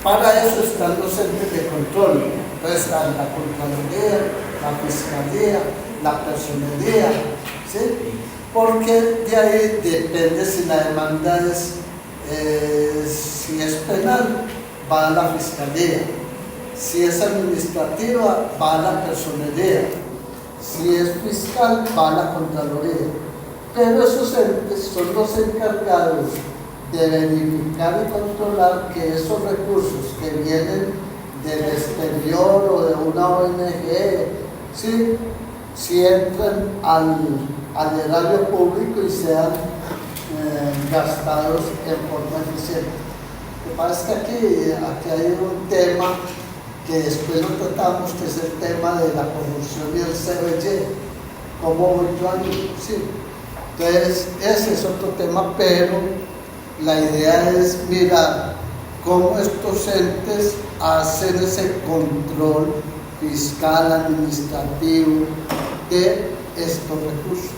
Para eso están los entes de control. Entonces están la Contraloría, la Fiscalía, la Personería, ¿sí? Porque de ahí depende si la demanda si es penal, va a la Fiscalía. Si es administrativa, va a la Personería. Si es fiscal, va a la Contraloría. Pero esos entes son los encargados de verificar y controlar que esos recursos que vienen del exterior o de una ONG, ¿sí? Si entran al erario público y sean gastados en forma eficiente. Lo que pasa es que aquí hay un tema que después lo tratamos, que es el tema de la corrupción y el CBY. ¿Cómo voy yo ahí? Sí. Entonces, ese es otro tema, pero la idea es mirar cómo estos entes hacen ese control fiscal, administrativo de estos recursos.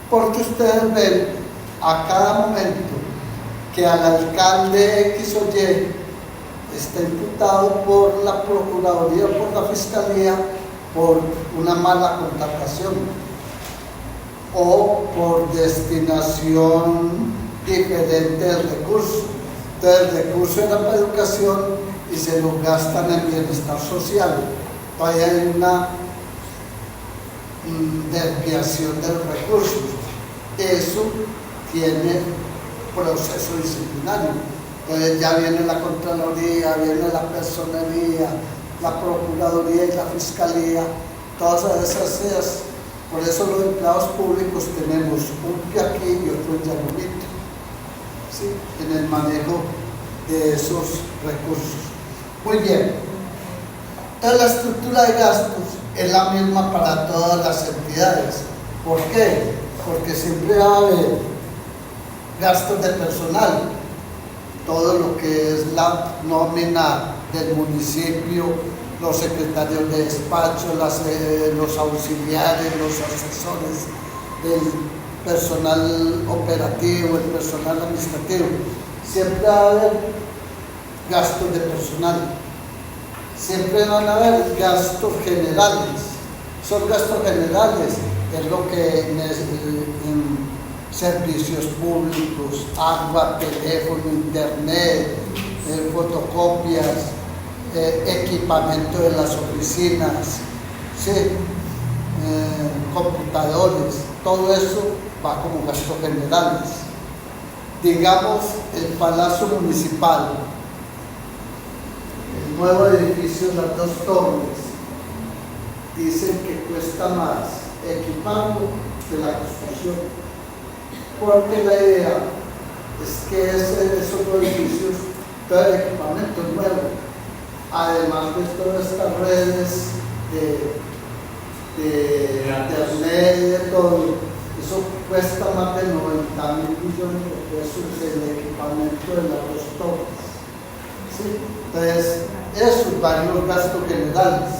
Porque ustedes ven a cada momento que al alcalde X o Y está imputado por la Procuraduría o por la Fiscalía por una mala contratación o por destinación diferente del recurso. Entonces el recurso era para educación y se lo gastan en bienestar social. Todavía hay desviación de los recursos. Eso tiene proceso disciplinario. Entonces ya viene la Contraloría, viene la Personería, la Procuraduría y la Fiscalía, todas esas. Por eso los empleados públicos tenemos un pie aquí y otro en Yagomito, ¿sí? En el manejo de esos recursos. Muy bien. Entonces la estructura de gastos es la misma para todas las entidades. ¿Por qué? Porque siempre va a haber gastos de personal, todo lo que es la nómina del municipio, los secretarios de despacho, los auxiliares, los asesores del personal operativo, el personal administrativo. Siempre va a haber gastos de personal, siempre van a haber gastos generales. Son gastos generales, es lo que en servicios públicos, agua, teléfono, internet, fotocopias, equipamiento de las oficinas, ¿sí? Computadores, todo eso va como gastos generales. Digamos, el Palacio Municipal, el nuevo edificio de las 2 torres, dicen que cuesta más equiparlo que la construcción, porque la idea es que esos edificios, todo el equipamiento es nuevo, además de todas estas redes de internet y de todo, eso cuesta más de 90.000 millones de pesos el equipamiento de las 2 torres, ¿sí? Entonces, esos varios gastos generales.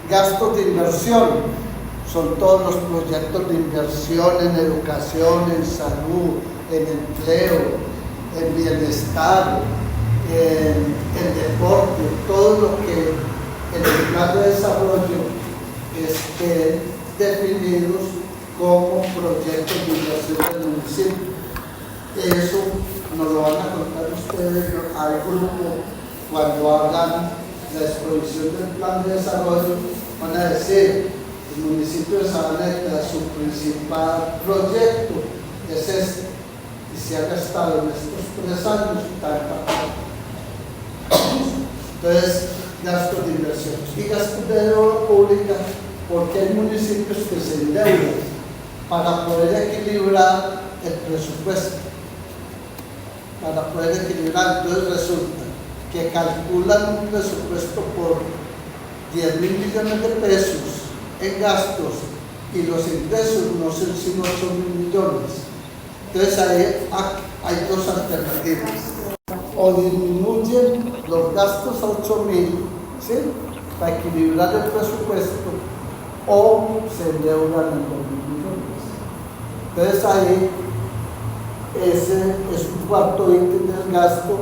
Gastos de inversión son todos los proyectos de inversión en educación, en salud, en empleo, en bienestar, en deporte, todo lo que en el plan de desarrollo estén definidos como proyectos de inversión del municipio. Eso nos lo van a contar ustedes al grupo cuando hagan la exposición del plan de desarrollo. Van a decir, el municipio de Sabaneta, su principal proyecto es este, y se ha gastado en estos 3 años tanta plata. Entonces, gastos de inversión y gastos de deuda pública, porque hay municipios que se endeudan para poder equilibrar el presupuesto, para poder equilibrar. Entonces resulta que calculan un presupuesto por 10.000 millones de pesos en gastos y los ingresos no son sino 8.000 millones. Entonces hay 2 alternativas: o disminuyen los gastos a 8.000, ¿sí?, para equilibrar el presupuesto, o se endeudan en 2.000 millones. Entonces ahí ese es un cuarto ítem del gasto,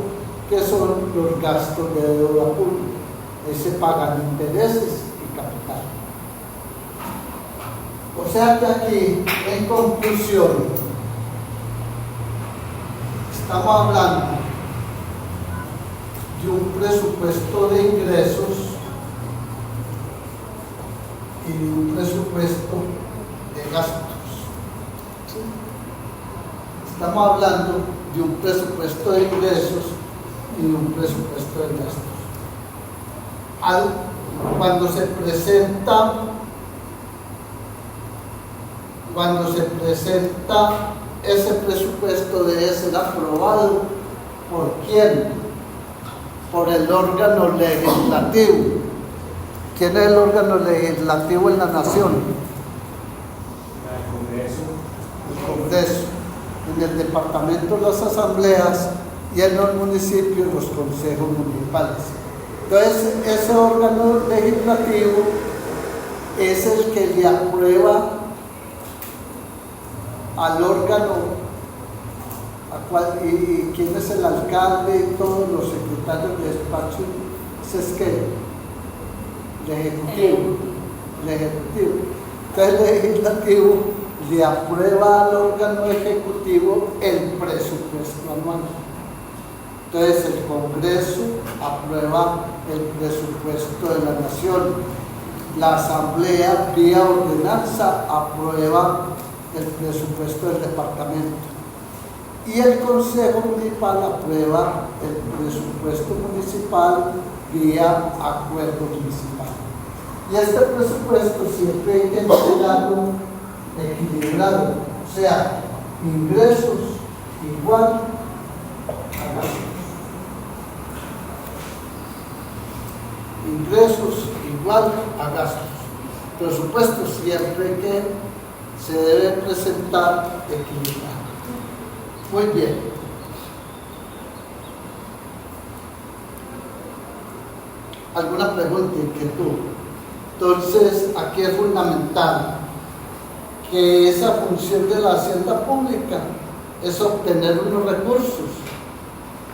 que son los gastos de deuda pública. Ese pagan intereses y capital. O sea que aquí, en conclusión, estamos hablando de un presupuesto de ingresos y de un presupuesto de gastos. ¿Sí? Estamos hablando de un presupuesto de ingresos y de un presupuesto de gastos. Cuando se presenta ese presupuesto, debe ser aprobado ¿por quién? Por el órgano legislativo. ¿Quién es el órgano legislativo en la nación? El Congreso. En el departamento las asambleas y en los municipios los consejos municipales. Entonces, ese órgano legislativo es el que le aprueba al órgano, y quién es el alcalde y todos los secretarios de despacho. Ese es que el ejecutivo. Entonces, el legislativo le aprueba al órgano ejecutivo el presupuesto anual. Entonces el Congreso aprueba el presupuesto de la Nación la Asamblea vía ordenanza aprueba el presupuesto del departamento y el Consejo Municipal aprueba el presupuesto municipal vía acuerdo municipal. Y este presupuesto siempre hay que entregarlo equilibrado, o sea, ingresos igual a gastos. Ingresos igual a gastos. Presupuesto siempre que se debe presentar equilibrado. Muy bien. ¿Alguna pregunta, inquietud? Entonces, aquí es fundamental que esa función de la hacienda pública es obtener unos recursos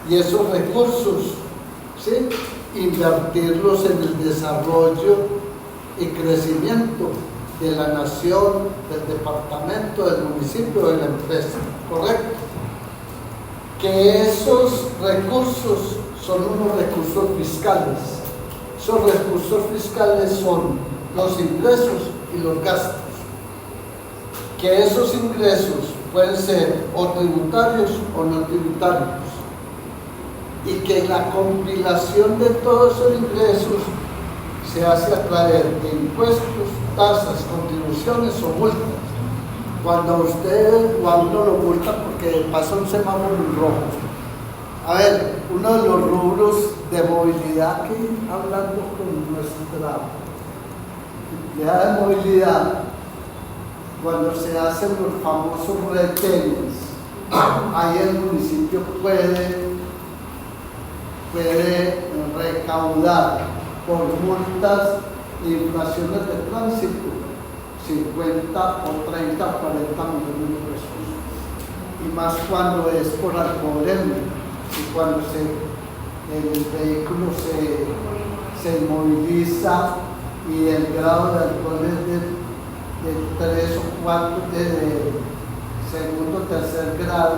y esos recursos, ¿sí?, invertirlos en el desarrollo y crecimiento de la nación, del departamento, del municipio, de la empresa, ¿correcto? Que esos recursos son unos recursos fiscales. Esos recursos fiscales son los ingresos y los gastos. Que esos ingresos pueden ser o tributarios o no tributarios. Y que la compilación de todos esos ingresos se hace a través de impuestos, tasas, contribuciones o multas. Cuando a uno lo multa porque pasa un semáforo en rojo. A ver, uno de los rubros de movilidad, que hablando con nuestra idea de movilidad, cuando se hacen los famosos retenes, ahí el municipio puede recaudar por multas e infracciones de tránsito 50 o 30, 40 millones de pesos. Y más cuando es por alcoholemia y cuando el vehículo se inmoviliza y el grado de alcohol es de 3 o 4 de segundo o tercer grado.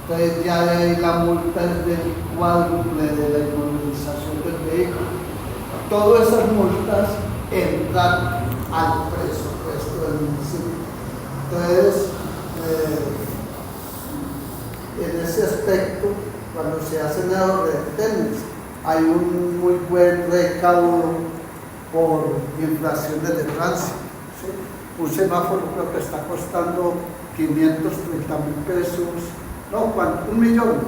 Entonces ya de ahí la multa es del cuádruple de la inmovilización del vehículo. Todas esas multas entran al presupuesto del municipio. Entonces, en ese aspecto, cuando se hacen los retenes, hay un muy buen recaudo por infracciones de tránsito, ¿sí? Un semáforo creo que está costando 530.000 pesos. No, ¿cuánto? 1 millón.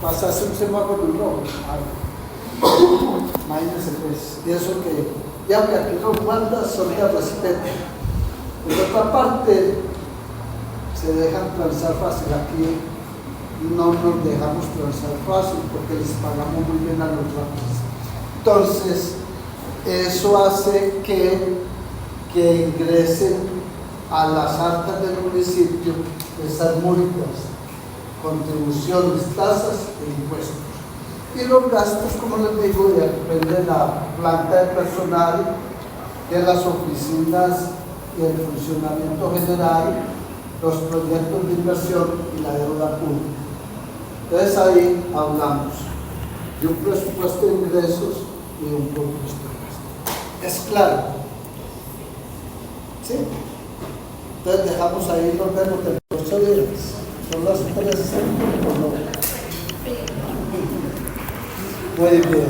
Pasase un semáforo en rojo. Imagínense, pues, y eso que, ya que aquí son bandas, son de respeto. Por otra parte, se dejan transar fácil. Aquí no nos dejamos transar fácil porque les pagamos muy bien a los ratos. Entonces, eso hace que ingresen a las arcas del municipio esas multas, contribuciones, tasas e impuestos. Y los gastos, como les digo, depende de la planta de personal, de las oficinas y el funcionamiento general, los proyectos de inversión y la deuda pública. Entonces ahí hablamos de un presupuesto de ingresos y de un presupuesto de gastos. ¿Es claro? ¿Sí? Entonces dejamos ahí, nos vemos de 8 días. ¿Son las 3? ¿O no? Muy bien.